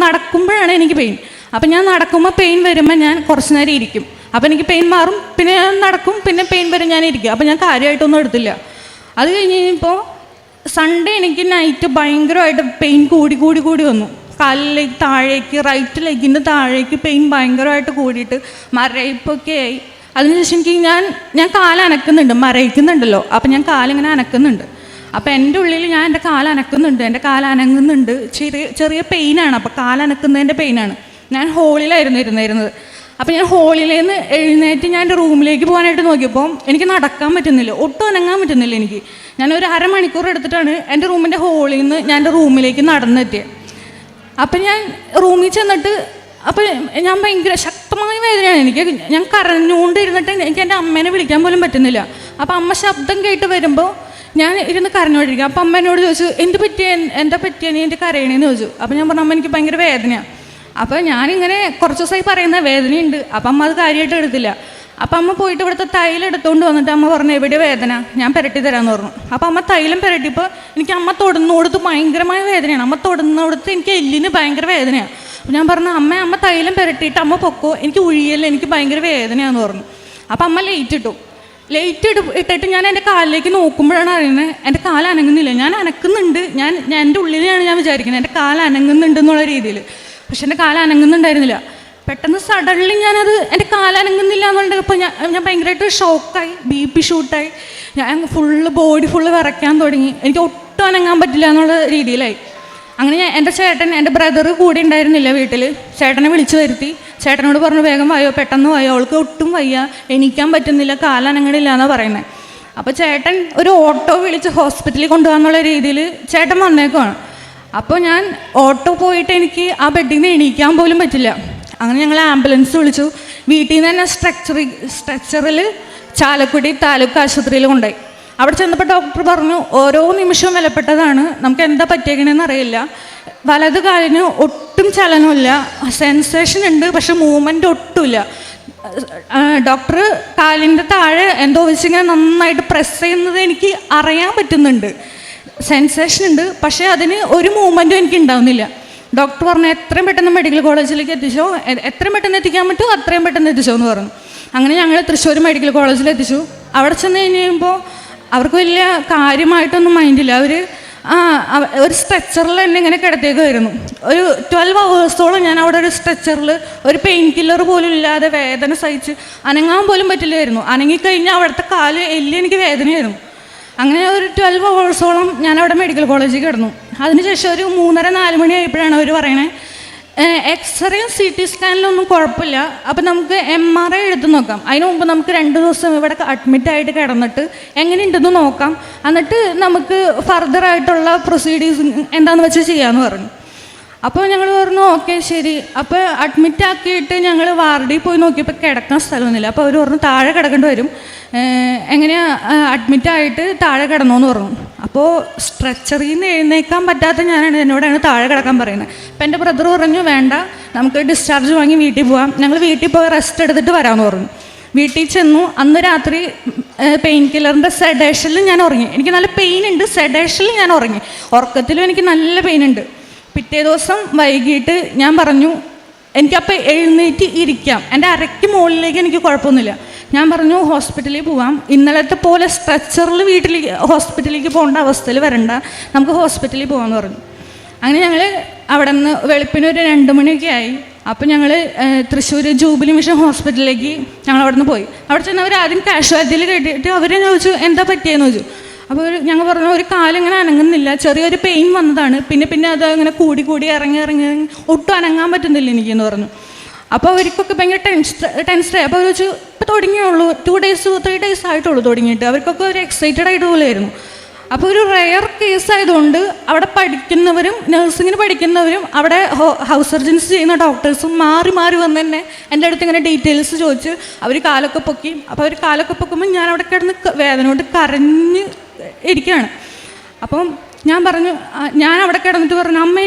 നടക്കുമ്പോഴാണ് എനിക്ക് പെയിൻ. അപ്പം ഞാൻ നടക്കുമ്പോൾ പെയിൻ വരുമ്പോൾ ഞാൻ കുറച്ച് നേരം ഇരിക്കും. അപ്പോൾ എനിക്ക് പെയിൻ മാറും, പിന്നെ ഞാൻ നടക്കും, പിന്നെ പെയിൻ വരും, ഞാൻ ഇരിക്കും. അപ്പോൾ ഞാൻ കാര്യമായിട്ടൊന്നും എടുത്തില്ല. അത് കഴിഞ്ഞ് കഴിഞ്ഞപ്പോൾ സൺഡേ എനിക്ക് നൈറ്റ് ഭയങ്കരമായിട്ട് പെയിൻ കൂടി വന്നു. കാലിലേക്ക് താഴേക്ക്, റൈറ്റ് ലെഗിൻ്റെ താഴേക്ക് പെയിൻ ഭയങ്കരമായിട്ട് കൂടിയിട്ട് മരയിപ്പൊക്കെ ആയി. അതിനുശേഷം എനിക്ക് ഞാൻ കാലനക്കുന്നുണ്ട്, മരയിക്കുന്നുണ്ടല്ലോ, അപ്പം ഞാൻ കാലിങ്ങനെ അനക്കുന്നുണ്ട്. അപ്പോൾ എൻ്റെ ഉള്ളിൽ ഞാൻ എൻ്റെ കാലനക്കുന്നുണ്ട്, എൻ്റെ കാലനങ്ങുന്നുണ്ട്, ചെറിയ പെയിനാണ്. അപ്പോൾ കാലനക്കുന്നതിൻ്റെ പെയിനാണ്. ഞാൻ ഹോളിലായിരുന്നു ഇരുന്നിരുന്നത്. അപ്പോൾ ഞാൻ ഹോളിലേന്ന് എഴുന്നേറ്റ് ഞാൻ എൻ്റെ റൂമിലേക്ക് പോകാനായിട്ട് നോക്കിയപ്പോൾ എനിക്ക് നടക്കാൻ പറ്റുന്നില്ല, ഒട്ടും അനങ്ങാൻ പറ്റുന്നില്ല എനിക്ക്. ഞാനൊരു 1/2 മണിക്കൂർ എടുത്തിട്ടാണ് എൻ്റെ റൂമിൻ്റെ ഹോളിൽ നിന്ന് ഞാൻ എൻ്റെ റൂമിലേക്ക് നടന്നെത്തിയത്. അപ്പം ഞാൻ റൂമിൽ ചെന്നിട്ട് അപ്പോൾ ഞാൻ ഭയങ്കര ശക്തമായ വേദനയാണ് എനിക്ക്. ഞാൻ കരഞ്ഞുകൊണ്ടിരുന്നിട്ട് എനിക്ക് എൻ്റെ അമ്മേനെ വിളിക്കാൻ പോലും പറ്റുന്നില്ല. അപ്പോൾ അമ്മ ശബ്ദം കേട്ട് വരുമ്പോൾ ഞാൻ ഇരുന്ന് കരഞ്ഞുകൊണ്ടിരിക്കുക. അപ്പോൾ അമ്മ എന്നോട് ചോദിച്ചു, എന്താ പറ്റിയ നീ എൻ്റെ കരയണേന്ന് ചോദിച്ചു. അപ്പോൾ ഞാൻ പറഞ്ഞു, അമ്മ എനിക്ക് ഭയങ്കര വേദനയാണ്. അപ്പോൾ ഞാനിങ്ങനെ കുറച്ച് ദിവസമായി പറയുന്ന വേദനയുണ്ട്. അപ്പം അമ്മ അത് കാര്യമായിട്ട് എടുത്തില്ല. അപ്പം അമ്മ പോയിട്ട് ഇവിടുത്തെ തൈലം എടുത്തുകൊണ്ട് വന്നിട്ട് അമ്മ പറഞ്ഞു, എവിടെ വേദന, ഞാൻ പുരട്ടി തരാമെന്ന് പറഞ്ഞു. അപ്പോൾ അമ്മ തൈലം പുരട്ടിയപ്പോൾ എനിക്ക് അമ്മ തൊടുന്നോടത്ത് ഭയങ്കരമായ വേദനയാണ്. അമ്മ തൊടുന്നോടത്ത് എനിക്ക് എല്ലിന് ഭയങ്കര വേദനയാണ്. അപ്പോൾ ഞാൻ പറഞ്ഞു, അമ്മ തൈലം പുരട്ടിയിട്ട് അമ്മ പൊക്കോ, എനിക്ക് ഉഴിയല്ല, എനിക്ക് ഭയങ്കര വേദനയാണെന്ന് പറഞ്ഞു. അപ്പം അമ്മ ലൈറ്റ് ഇട്ടിട്ട് ഞാൻ എൻ്റെ കാലിലേക്ക് നോക്കുമ്പോഴാണ് അറിയുന്നത് എൻ്റെ കാല് അനങ്ങുന്നില്ല. ഞാൻ അനക്കുന്നുണ്ട്, ഞാൻ എൻ്റെ ഉള്ളിലാണ് ഞാൻ വിചാരിക്കുന്നത് എൻ്റെ കാല് അനങ്ങുന്നുണ്ട് എന്നുള്ള രീതിയിൽ. പക്ഷെ എൻ്റെ കാല് അനങ്ങുന്നുണ്ടായിരുന്നില്ല. പെട്ടെന്ന് സഡൻലി ഞാനത് എൻ്റെ കാലനങ്ങുന്നില്ല എന്നുണ്ടെങ്കിൽ ഞാൻ ഭയങ്കരമായിട്ട് ഷോക്കായി, BP ഷൂട്ടായി, ഞാൻ ബോഡി ഫുള്ള് വിറയ്ക്കാൻ തുടങ്ങി. എനിക്ക് ഒട്ടും അനങ്ങാൻ പറ്റില്ല എന്നുള്ള രീതിയിലായി. അങ്ങനെ എൻ്റെ ബ്രദർ കൂടി ഉണ്ടായിരുന്നില്ല വീട്ടിൽ. ചേട്ടനെ വിളിച്ചു വരുത്തി, ചേട്ടനോട് പറഞ്ഞു, വേഗം വായോ, പെട്ടെന്ന് വായോ, അവൾക്ക് ഒട്ടും വയ്യ, എണീക്കാൻ പറ്റുന്നില്ല, കാലനങ്ങണില്ല എന്നാണ് പറയുന്നത്. അപ്പോൾ ചേട്ടൻ ഒരു ഓട്ടോ വിളിച്ച് ഹോസ്പിറ്റലിൽ കൊണ്ടുപോകാന്നുള്ള രീതിയിൽ ചേട്ടൻ വന്നേക്കുവാണ്. അപ്പോൾ ഞാൻ ഓട്ടോ പോയിട്ട് എനിക്ക് ആ ബെഡിൽ നിന്ന് എണീക്കാൻ പോലും പറ്റില്ല. അങ്ങനെ ഞങ്ങൾ ആംബുലൻസ് വിളിച്ചു. വീട്ടിൽ നിന്ന് തന്നെ സ്ട്രെച്ചറിൽ ചാലക്കുടി താലൂക്ക് ആശുപത്രിയിൽ കൊണ്ടുപോയി. അവിടെ ചെന്നപ്പോൾ ഡോക്ടർ പറഞ്ഞു, ഓരോ നിമിഷവും വിലപ്പെട്ടതാണ്, നമുക്ക് എന്താ പറ്റിയേക്കണമെന്ന് അറിയില്ല. വലത് കാലിന് ഒട്ടും ചലനമില്ല, സെൻസേഷൻ ഉണ്ട്, പക്ഷെ മൂവ്മെൻ്റ് ഒട്ടുമില്ല. ഡോക്ടർ കാലിൻ്റെ താഴെ എന്തോ വെച്ചിങ്ങനെ നന്നായിട്ട് പ്രസ് ചെയ്യുന്നത് എനിക്ക് അറിയാൻ പറ്റുന്നുണ്ട്. സെൻസേഷൻ ഉണ്ട്, പക്ഷേ അതിന് ഒരു മൂവ്മെൻറ്റും എനിക്ക് ഉണ്ടാവുന്നില്ല. ഡോക്ടർ പറഞ്ഞു, എത്രയും പെട്ടെന്ന് മെഡിക്കൽ കോളേജിലേക്ക് എത്തിച്ചോ, എത്രയും പെട്ടെന്ന് എത്തിക്കാൻ പറ്റുമോ അത്രയും പെട്ടെന്ന് എത്തിച്ചോ എന്ന് പറഞ്ഞു. അങ്ങനെ ഞങ്ങൾ തൃശ്ശൂർ മെഡിക്കൽ കോളേജിൽ എത്തിച്ചു. അവിടെ ചെന്ന് കഴിയുമ്പോൾ അവർക്ക് വലിയ കാര്യമായിട്ടൊന്നും മൈൻഡില്ല. അവർ ഒരു സ്ട്രെച്ചറിൽ എന്നെ ഇങ്ങനെ കിടത്തിയേക്കുമായിരുന്നു. ഒരു 12 hours ഞാൻ അവിടെ ഒരു സ്ട്രെച്ചറിൽ ഒരു പെയിൻ കില്ലർ പോലും ഇല്ലാതെ വേദന സഹിച്ച് അനങ്ങാൻ പോലും പറ്റില്ലായിരുന്നു. അനങ്ങിക്കഴിഞ്ഞാൽ അവിടുത്തെ കാല് എല്ല് എനിക്ക് വേദനയായിരുന്നു. അങ്ങനെ ഒരു 12 hours ഞാൻ അവിടെ മെഡിക്കൽ കോളേജിൽ കിടന്നു. അതിനുശേഷം ഒരു 3:30-4 മണി ആയപ്പോഴാണ് അവർ പറയണേ, എക്സ്റേയും CT സ്കാനിലൊന്നും കുഴപ്പമില്ല. അപ്പം നമുക്ക് MRI എടുത്ത് നോക്കാം. അതിന് മുമ്പ് നമുക്ക് 2 ദിവസം ഇവിടെ അഡ്മിറ്റായിട്ട് കിടന്നിട്ട് എങ്ങനെയുണ്ടെന്ന് നോക്കാം, എന്നിട്ട് നമുക്ക് ഫർദറായിട്ടുള്ള പ്രൊസീഡിങ്സ് എന്താണെന്ന് വെച്ചാൽ ചെയ്യാമെന്ന് പറഞ്ഞു. അപ്പോൾ ഞങ്ങൾ പറഞ്ഞു ഓക്കെ ശരി. അപ്പോൾ അഡ്മിറ്റ് ആക്കിയിട്ട് ഞങ്ങൾ വാർഡിൽ പോയി നോക്കിയപ്പോൾ കിടക്കാൻ സ്ഥലമൊന്നുമില്ല. അപ്പോൾ അവർ പറഞ്ഞു താഴെ കിടക്കേണ്ടി വരും, എങ്ങനെയാണ് അഡ്മിറ്റായിട്ട് താഴെ കിടന്നോന്ന് പറഞ്ഞു. അപ്പോൾ സ്ട്രെച്ചറിൽ നിന്ന് എഴുന്നേക്കാൻ പറ്റാത്ത എന്നോടാണ് താഴെ കിടക്കാൻ പറയുന്നത്. അപ്പം എൻ്റെ ബ്രദർ പറഞ്ഞു വേണ്ട, നമുക്ക് ഡിസ്ചാർജ് വാങ്ങി വീട്ടിൽ പോകാം, ഞങ്ങൾ വീട്ടിൽ പോയി റെസ്റ്റ് എടുത്തിട്ട് വരാമെന്ന് പറഞ്ഞു. വീട്ടിൽ ചെന്നു. അന്ന് രാത്രി പെയിൻ കില്ലറിൻ്റെ സെഡേഷനിൽ ഞാൻ ഉറങ്ങി. എനിക്ക് നല്ല പെയിൻ ഉണ്ട്, സെഡേഷനിൽ ഞാൻ ഉറങ്ങി. ഉറക്കത്തിലും എനിക്ക് നല്ല പെയിൻ ഉണ്ട്. പിറ്റേ ദിവസം വൈകിട്ട് ഞാൻ പറഞ്ഞു എനിക്കപ്പോൾ എഴുന്നേറ്റ് ഇരിക്കാം, എൻ്റെ അരയ്ക്ക് മുകളിലേക്ക് എനിക്ക് കുഴപ്പമൊന്നുമില്ല. ഞാൻ പറഞ്ഞു ഹോസ്പിറ്റലിൽ പോവാം, ഇന്നലത്തെ പോലെ സ്ട്രെച്ചറിൽ ഹോസ്പിറ്റലിലേക്ക് പോകേണ്ട അവസ്ഥയിൽ വരണ്ട, നമുക്ക് ഹോസ്പിറ്റലിൽ പോകാമെന്ന് പറഞ്ഞു. അങ്ങനെ ഞങ്ങൾ അവിടെ നിന്ന് വെളുപ്പിന് ഒരു 2 മണിയൊക്കെ ആയി. അപ്പോൾ ഞങ്ങൾ തൃശ്ശൂർ ജൂബിലി മിഷൻ ഹോസ്പിറ്റലിലേക്ക് ഞങ്ങൾ അവിടെ നിന്ന് പോയി. അവിടെ ചെന്ന് അവർ ആദ്യം കാഷ്വാലിറ്റിയിൽ കേട്ടിട്ട് അവരെ ചോദിച്ചു എന്താ പറ്റിയെന്ന് ചോദിച്ചു. അപ്പോൾ ഞങ്ങൾ പറഞ്ഞു ഒരു കാലിങ്ങനെ അനങ്ങുന്നില്ല, ചെറിയൊരു പെയിൻ വന്നതാണ്, പിന്നെ അത് അങ്ങനെ കൂടി ഇറങ്ങി ഒട്ടും അനങ്ങാൻ പറ്റുന്നില്ല എനിക്കെന്ന് പറഞ്ഞു. അപ്പോൾ അവർക്കൊക്കെ ഭയങ്കര ടെൻസ്ഡായി. അപ്പോൾ അവർ ചോദിച്ചു ഇപ്പോൾ തുടങ്ങിയുള്ളൂ, 3 days ആയിട്ടുള്ളൂ തുടങ്ങിയിട്ട്. അവർക്കൊക്കെ ഒരു എക്സൈറ്റഡ് ആയിട്ട് പോലെയായിരുന്നു. അപ്പോൾ ഒരു റെയർ കേസ് ആയതുകൊണ്ട് അവിടെ പഠിക്കുന്നവരും നഴ്സിങ്ങിന് പഠിക്കുന്നവരും അവിടെ ഹൗസ് സർജൻസ് ചെയ്യുന്ന ഡോക്ടേഴ്സും മാറി വന്ന് തന്നെ എൻ്റെ അടുത്ത് ഇങ്ങനെ ഡീറ്റെയിൽസ് ചോദിച്ച് അവർ കാലൊക്കെ പൊക്കി. അപ്പോൾ അവർ കാലൊക്കെ പൊക്കുമ്പോൾ ഞാൻ അവിടെ കിടന്ന് വേദന കൊണ്ട് കരഞ്ഞ് ഇരിക്കുകയാണ്. അപ്പം ഞാൻ പറഞ്ഞു, ഞാൻ അവിടെ കിടന്നിട്ട് പറഞ്ഞു അമ്മ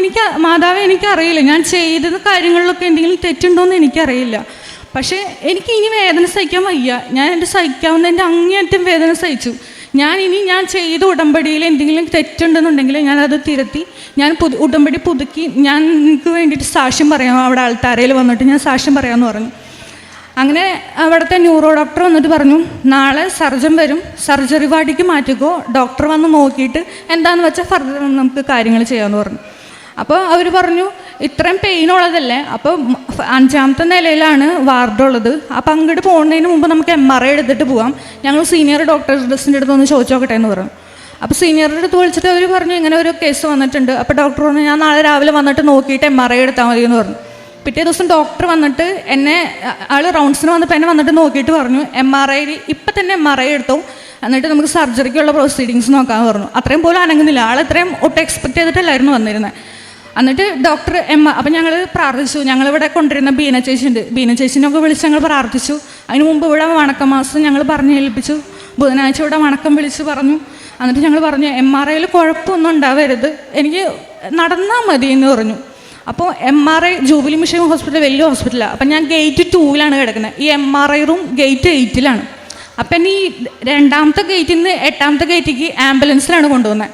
മാതാവേ എനിക്കറിയില്ല, ഞാൻ ചെയ്ത കാര്യങ്ങളിലൊക്കെ എന്തെങ്കിലും തെറ്റുണ്ടോയെന്ന് എനിക്കറിയില്ല, പക്ഷേ എനിക്ക് ഇനി വേദന സഹിക്കാൻ വയ്യ, ഞാൻ എൻ്റെ സഹിക്കാവുന്നതിൻ്റെ അങ്ങേയറ്റം വേദന സഹിച്ചു. ഞാൻ ചെയ്ത ഉടമ്പടിയിൽ എന്തെങ്കിലും തെറ്റുണ്ടെന്നുണ്ടെങ്കിൽ ഞാനത് തിരുത്തി ഞാൻ ഉടമ്പടി പുതുക്കി ഞാൻ എനിക്ക് വേണ്ടിയിട്ട് സാക്ഷ്യം പറയാം, അവിടെ ആൾത്താരയിൽ വന്നിട്ട് ഞാൻ സാക്ഷ്യം പറയാമെന്ന് പറഞ്ഞു. അങ്ങനെ അവിടുത്തെ ന്യൂറോ ഡോക്ടർ വന്നിട്ട് പറഞ്ഞു നാളെ സർജൻ വരും, സർജറി വാർഡിലേക്ക് മാറ്റിക്കോ, ഡോക്ടർ വന്ന് നോക്കിയിട്ട് എന്താണെന്ന് വെച്ചാൽ ഫർദർ നമുക്ക് കാര്യങ്ങൾ ചെയ്യാമെന്ന് പറഞ്ഞു. അപ്പോൾ അവർ പറഞ്ഞു ഇത്രയും പെയിനുള്ളതല്ലേ, അപ്പോൾ 5ാമത്തെ നിലയിലാണ് വാർഡുള്ളത്, അപ്പോൾ അങ്ങോട്ട് പോകുന്നതിന് മുമ്പ് നമുക്ക് MRI എടുത്തിട്ട് പോകാം, ഞങ്ങൾ സീനിയർ ഡോക്ടേഴ്സിൻ്റെ അടുത്ത് ഒന്ന് ചോദിച്ചു നോക്കട്ടെ എന്ന് പറഞ്ഞു. അപ്പോൾ സീനിയറുടെ അടുത്ത് വിളിച്ചിട്ട് അവർ പറഞ്ഞു ഇങ്ങനെ ഒരു കേസ് വന്നിട്ടുണ്ട്. അപ്പോൾ ഡോക്ടർ പറഞ്ഞു ഞാൻ നാളെ രാവിലെ വന്നിട്ട് നോക്കിയിട്ട് MRI എടുത്താൽ മതി എന്ന് പറഞ്ഞു. പിറ്റേ ദിവസം ഡോക്ടർ വന്നിട്ട് ആൾ റൗണ്ട്സിന് വന്നപ്പോൾ എന്നെ വന്നിട്ട് നോക്കിയിട്ട് പറഞ്ഞു ഇപ്പം തന്നെ MRI എടുത്തു, എന്നിട്ട് നമുക്ക് സർജറിക്കുള്ള പ്രൊസീഡിങ്സ് നോക്കാമെന്ന് പറഞ്ഞു. അത്രയും പോലും അനങ്ങുന്നില്ല, ആളത്രയും ഒട്ടും എക്സ്പെക്റ്റ് ചെയ്തിട്ടല്ലായിരുന്നു വന്നിരുന്നത്. എന്നിട്ട് ഡോക്ടർ അപ്പം ഞങ്ങൾ പ്രാർത്ഥിച്ചു. ഞങ്ങളിവിടെ കൊണ്ടുവരുന്ന ബീന ചേച്ചിനൊക്കെ വിളിച്ച് ഞങ്ങൾ പ്രാർത്ഥിച്ചു. അതിന് മുമ്പ് ഇവിടെ വണക്കമാസം ഞങ്ങൾ പറഞ്ഞ് ഏൽപ്പിച്ചു. ബുധനാഴ്ച ഇവിടെ വണക്കം വിളിച്ച് പറഞ്ഞു. എന്നിട്ട് ഞങ്ങൾ പറഞ്ഞു MRIയിൽ കുഴപ്പമൊന്നും ഉണ്ടാവരുത്, എനിക്ക് നടന്നാൽ മതി എന്ന് പറഞ്ഞു. അപ്പോൾ MRI ജൂബിലി മിഷൻ ഹോസ്പിറ്റൽ വലിയ ഹോസ്പിറ്റലാണ്. അപ്പം ഞാൻ ഗേറ്റ് 2-ലാണ് കിടക്കുന്നത്, ഈ MRI റൂം ഗേറ്റ് 8-ലാണ്. അപ്പം ഈ 2ാമത്തെ ഗേറ്റിൽ നിന്ന് 8ാമത്തെ ഗേറ്റിലേക്ക് ആംബുലൻസിലാണ് കൊണ്ടുവന്നത്.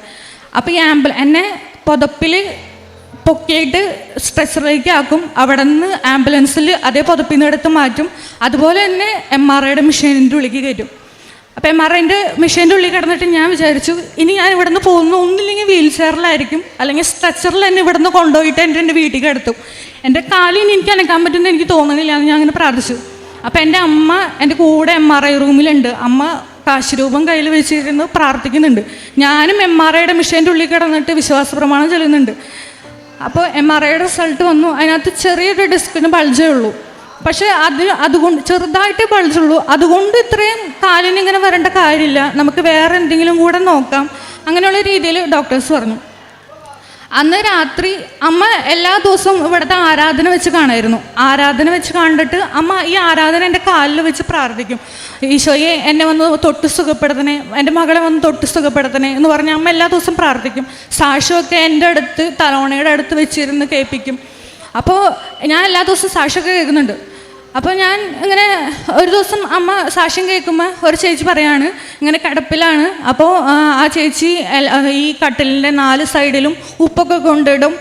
അപ്പോൾ ഈ എന്നെ പുതപ്പിൽ പൊക്കിയിട്ട് സ്ട്രെച്ചറിലേക്ക് ആക്കും, അവിടെ നിന്ന് ആംബുലൻസിൽ അതേ പുതപ്പിൽ നിന്ന് എടുത്ത് മാറ്റും, അതുപോലെ തന്നെ MRIയുടെ മെഷീനിൻ്റെ ഉള്ളിലേക്ക് കയറ്റും. അപ്പോൾ MRIൻ്റെ മെഷീൻ്റെ ഉള്ളിൽ കിടന്നിട്ട് ഞാൻ വിചാരിച്ചു ഇനി ഞാൻ ഇവിടെ നിന്ന് പോകുന്നു ഒന്നില്ലെങ്കിൽ വീൽ ചെയറിലായിരിക്കും, അല്ലെങ്കിൽ സ്ട്രെച്ചറിൽ തന്നെ ഇവിടെ നിന്ന് കൊണ്ടുപോയിട്ട് എൻ്റെ വീട്ടിൽ കിടത്തും, എൻ്റെ കാലിന് എനിക്ക് അനക്കാൻ പറ്റുമെന്ന് എനിക്ക് തോന്നുന്നില്ല എന്ന് ഞാൻ അങ്ങനെ പ്രാർത്ഥിച്ചു. അപ്പോൾ എൻ്റെ അമ്മ എൻ്റെ കൂടെ MRI റൂമിലുണ്ട്, അമ്മ കാശുരൂപം കയ്യിൽ വെച്ചിരുന്ന് പ്രാർത്ഥിക്കുന്നുണ്ട്, ഞാനും MRIയുടെ മെഷീൻ്റെ ഉള്ളിൽ കിടന്നിട്ട് വിശ്വാസ പ്രമാണം ചൊല്ലുന്നുണ്ട്. അപ്പോൾ MRIയുടെ റിസൾട്ട് വന്നു, അതിനകത്ത് ചെറിയൊരു ഡിസ്കിന് ബൾജേ ഉള്ളൂ, പക്ഷേ അതുകൊണ്ട് ചെറുതായിട്ടേ ബൾജുള്ളൂ, അതുകൊണ്ട് ഇത്രയും കാലിനിങ്ങനെ വരേണ്ട കാര്യമില്ല, നമുക്ക് വേറെ എന്തെങ്കിലും കൂടെ നോക്കാം, അങ്ങനെയുള്ള രീതിയിൽ ഡോക്ടേഴ്സ് പറഞ്ഞു. അന്ന് രാത്രി അമ്മ എല്ലാ ദിവസവും ഇവിടുത്തെ ആരാധന വെച്ച് കാണായിരുന്നു. ആരാധന വെച്ച് കണ്ടിട്ട് അമ്മ ഈ ആരാധന എൻ്റെ കാലിൽ വെച്ച് പ്രാർത്ഥിക്കും, ഈശോയെ എന്നെ വന്ന് തൊട്ട് സുഖപ്പെടുത്തണേ, എൻ്റെ മകളെ വന്ന് തൊട്ട് സുഖപ്പെടുത്തണേ എന്ന് പറഞ്ഞ് അമ്മ എല്ലാ ദിവസവും പ്രാർത്ഥിക്കും. സാക്ഷ്യമൊക്കെ എൻ്റെ അടുത്ത് തലോണയുടെ അടുത്ത് വെച്ചിരുന്ന് കേൾപ്പിക്കും. അപ്പോൾ ഞാൻ എല്ലാ ദിവസവും സാക്ഷ്യമൊക്കെ കേൾക്കുന്നുണ്ട്. അപ്പോൾ ഞാൻ ഇങ്ങനെ ഒരു ദിവസം അമ്മ സാക്ഷ്യം കേൾക്കുമ്പോൾ ഒരു ചേച്ചി പറയാണ് ഇങ്ങനെ കിടപ്പിലാണ്, അപ്പോൾ ആ ചേച്ചി ഈ കട്ടിലിൻ്റെ 4 സൈഡിലും ഉപ്പൊക്കെ കൊണ്ടിടും,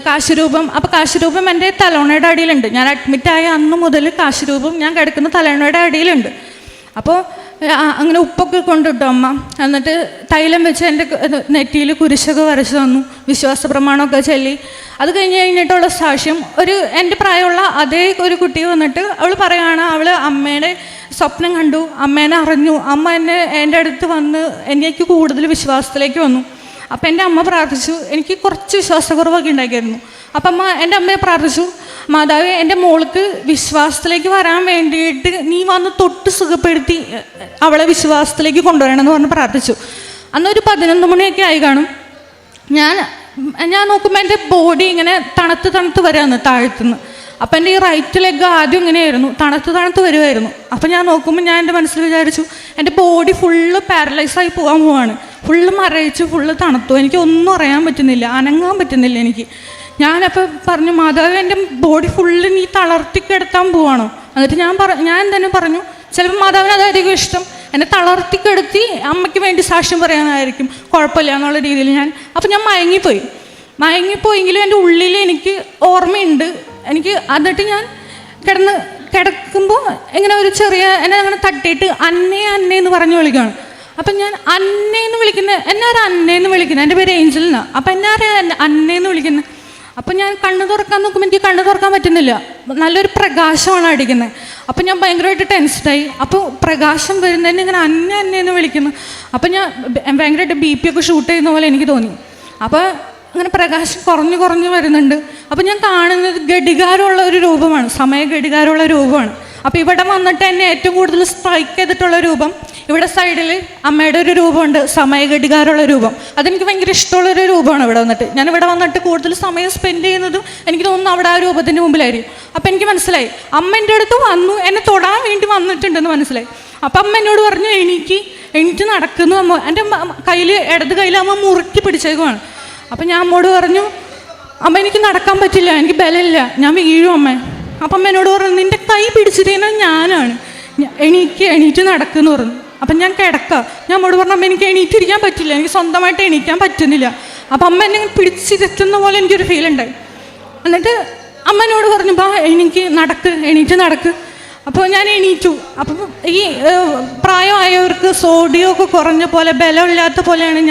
കാശുരൂപം. അപ്പോൾ കാശുരൂപം എൻ്റെ തലോണയുടെ അടിയിലുണ്ട്, ഞാൻ അഡ്മിറ്റായ അന്ന് മുതൽ കാശുരൂപം ഞാൻ കിടക്കുന്ന തലോണയുടെ അടിയിലുണ്ട്. അപ്പോൾ അങ്ങനെ ഉപ്പൊക്കെ കൊണ്ടിട്ടു അമ്മ, എന്നിട്ട് തൈലം വെച്ച് എൻ്റെ നെറ്റിയിൽ കുരിശൊക്കെ വരച്ച് തന്നു, വിശ്വാസ പ്രമാണമൊക്കെ ചൊല്ലി. അത് കഴിഞ്ഞിട്ടുള്ള സാക്ഷ്യം എൻ്റെ പ്രായമുള്ള അതേ ഒരു കുട്ടി വന്നിട്ട് അവൾ പറയുകയാണ് അവൾ അമ്മയുടെ സ്വപ്നം കണ്ടു, അമ്മേനെ അറിഞ്ഞു, അമ്മ എൻ്റെ അടുത്ത് വന്ന് എനിക്ക് കൂടുതൽ വിശ്വാസത്തിലേക്ക് വന്നു. അപ്പം എൻ്റെ അമ്മ പ്രാർത്ഥിച്ചു, എനിക്ക് കുറച്ച് വിശ്വാസക്കുറവൊക്കെ ഉണ്ടാക്കിയിരുന്നു. അപ്പം എൻ്റെ അമ്മയെ പ്രാർത്ഥിച്ചു, മാതാവേ എൻ്റെ മോൾക്ക് വിശ്വാസത്തിലേക്ക് വരാൻ വേണ്ടിയിട്ട് നീ വന്ന് തൊട്ട് സുഖപ്പെടുത്തി അവളെ വിശ്വാസത്തിലേക്ക് കൊണ്ടുവരണമെന്ന് പറഞ്ഞ് പ്രാർത്ഥിച്ചു. അന്നൊരു 11 മണിയൊക്കെ ആയി കാണും. ഞാൻ നോക്കുമ്പോൾ എൻ്റെ ബോഡി ഇങ്ങനെ തണുത്ത് വരാമെന്ന് താഴ്ത്തുനിന്ന്. അപ്പം എൻ്റെ ഈ റൈറ്റ് ലെഗ് ആദ്യം ഇങ്ങനെയായിരുന്നു, തണുത്ത് വരുമായിരുന്നു. അപ്പം ഞാൻ നോക്കുമ്പോൾ ഞാൻ എൻ്റെ മനസ്സിൽ വിചാരിച്ചു എൻ്റെ ബോഡി ഫുള്ള് പാരലൈസായി പോവാണ്, ഫുള്ള് മരയിച്ചു, ഫുള്ള് തണുത്തു, എനിക്ക് ഒന്നും അറിയാൻ പറ്റുന്നില്ല, അനങ്ങാൻ പറ്റുന്നില്ല എനിക്ക്. ഞാനപ്പോൾ പറഞ്ഞു, മാതാവ് എൻ്റെ ബോഡി ഫുള്ള് നീ തളർത്തിക്കെടുത്താൻ പോവാണോ? എന്നിട്ട് ഞാൻ തന്നെ പറഞ്ഞു, ചിലപ്പോൾ മാതാവിന് അതായിരിക്കും ഇഷ്ടം, എന്നെ തളർത്തിക്കെടുത്തി അമ്മയ്ക്ക് വേണ്ടി സാക്ഷ്യം പറയാനായിരിക്കും, കുഴപ്പമില്ല എന്നുള്ള രീതിയിൽ അപ്പം ഞാൻ മയങ്ങിപ്പോയെങ്കിലും എൻ്റെ ഉള്ളിൽ എനിക്ക് ഓർമ്മയുണ്ട്. എന്നിട്ട് ഞാൻ കിടക്കുമ്പോൾ ഇങ്ങനെ ഒരു ചെറിയ എന്നെ അങ്ങനെ തട്ടിയിട്ട് അന്നേ എന്ന് പറഞ്ഞു വിളിക്കുകയാണ്. അപ്പം ഞാൻ അന്നേന്ന് വിളിക്കുന്നത്, എന്നെ ഒരു അന്നേന്ന് വിളിക്കുന്നത്, എൻ്റെ പേര് ഏഞ്ചൽ എന്നാണ്. അപ്പം എന്നെ ആരെയാണ് അന്നേന്ന് വിളിക്കുന്നത്? അപ്പം ഞാൻ കണ്ണ് തുറക്കാൻ നോക്കുമ്പോൾ എനിക്ക് കണ്ണ് തുറക്കാൻ പറ്റുന്നില്ല, നല്ലൊരു പ്രകാശമാണ് അടിക്കുന്നത്. അപ്പം ഞാൻ ഭയങ്കരമായിട്ട് ടെൻസ്ഡായി. അപ്പോൾ പ്രകാശം വരുന്നതിന് ഇങ്ങനെ അന്നേന്ന് വിളിക്കുന്നു. അപ്പം ഞാൻ ഭയങ്കരമായിട്ട് BP ഒക്കെ ഷൂട്ട് ചെയ്യുന്ന പോലെ എനിക്ക് തോന്നി. അപ്പോൾ അങ്ങനെ പ്രകാശം കുറഞ്ഞു വരുന്നുണ്ട്. അപ്പം ഞാൻ കാണുന്നത് ഘടികാരമുള്ള ഒരു രൂപമാണ്, സമയ ഘടികാരമുള്ള രൂപമാണ്. അപ്പോൾ ഇവിടെ വന്നിട്ട് എന്നെ ഏറ്റവും കൂടുതൽ സ്ട്രൈക്ക് ചെയ്തിട്ടുള്ള രൂപം, ഇവിടെ സൈഡിൽ അമ്മയുടെ ഒരു രൂപമുണ്ട്, സമയ ഘടികാരമുള്ള രൂപം. അതെനിക്ക് ഭയങ്കര ഇഷ്ടമുള്ളൊരു രൂപമാണ്. ഞാൻ ഇവിടെ വന്നിട്ട് കൂടുതൽ സമയം സ്പെൻഡ് ചെയ്യുന്നതും എനിക്ക് തോന്നുന്നു അവിടെ ആ രൂപത്തിൻ്റെ മുമ്പിലായിരിക്കും. അപ്പം എനിക്ക് മനസ്സിലായി അമ്മ എൻ്റെ അടുത്ത് വന്നു, എന്നെ തൊടാൻ വേണ്ടി വന്നിട്ടുണ്ടെന്ന് മനസ്സിലായി. അപ്പം അമ്മ എന്നോട് പറഞ്ഞു, എണീറ്റ് നടക്കുന്നു. അമ്മ എൻ്റെ ഇടത് കയ്യിൽ അമ്മ മുറുക്കി പിടിച്ചേക്കുവാണ്. അപ്പം ഞാൻ അമ്മോട് പറഞ്ഞു, അമ്മ എനിക്ക് നടക്കാൻ പറ്റില്ല, എനിക്ക് ബലമില്ല, ഞാൻ വീഴും അമ്മ. അപ്പം അമ്മ എന്നോട് പറഞ്ഞു, നിൻ്റെ കൈ പിടിച്ചിരിക്കുന്നത് ഞാനാണ്, എണീറ്റ് നടക്കുമെന്ന് പറഞ്ഞു. അപ്പം ഞാൻ കിടക്കാം. ഞാൻ അമ്മോട് പറഞ്ഞു, അമ്മ എനിക്ക് എണീറ്റിരിക്കാൻ പറ്റില്ല, എനിക്ക് സ്വന്തമായിട്ട് എണീക്കാൻ പറ്റുന്നില്ല. അപ്പം അമ്മ എന്നെ പിടിച്ചിരുത്തുന്ന പോലെ എനിക്കൊരു ഫീൽ ഉണ്ടായി. എന്നിട്ട് അമ്മ എന്നോട് പറഞ്ഞു, എണീറ്റ് നടക്ക്. അപ്പോൾ ഞാൻ എണീറ്റു. അപ്പം ഈ പ്രായമായവർക്ക് സോഡിയം ഒക്കെ കുറഞ്ഞ പോലെ, ബലമില്ലാത്ത പോലെയാണ്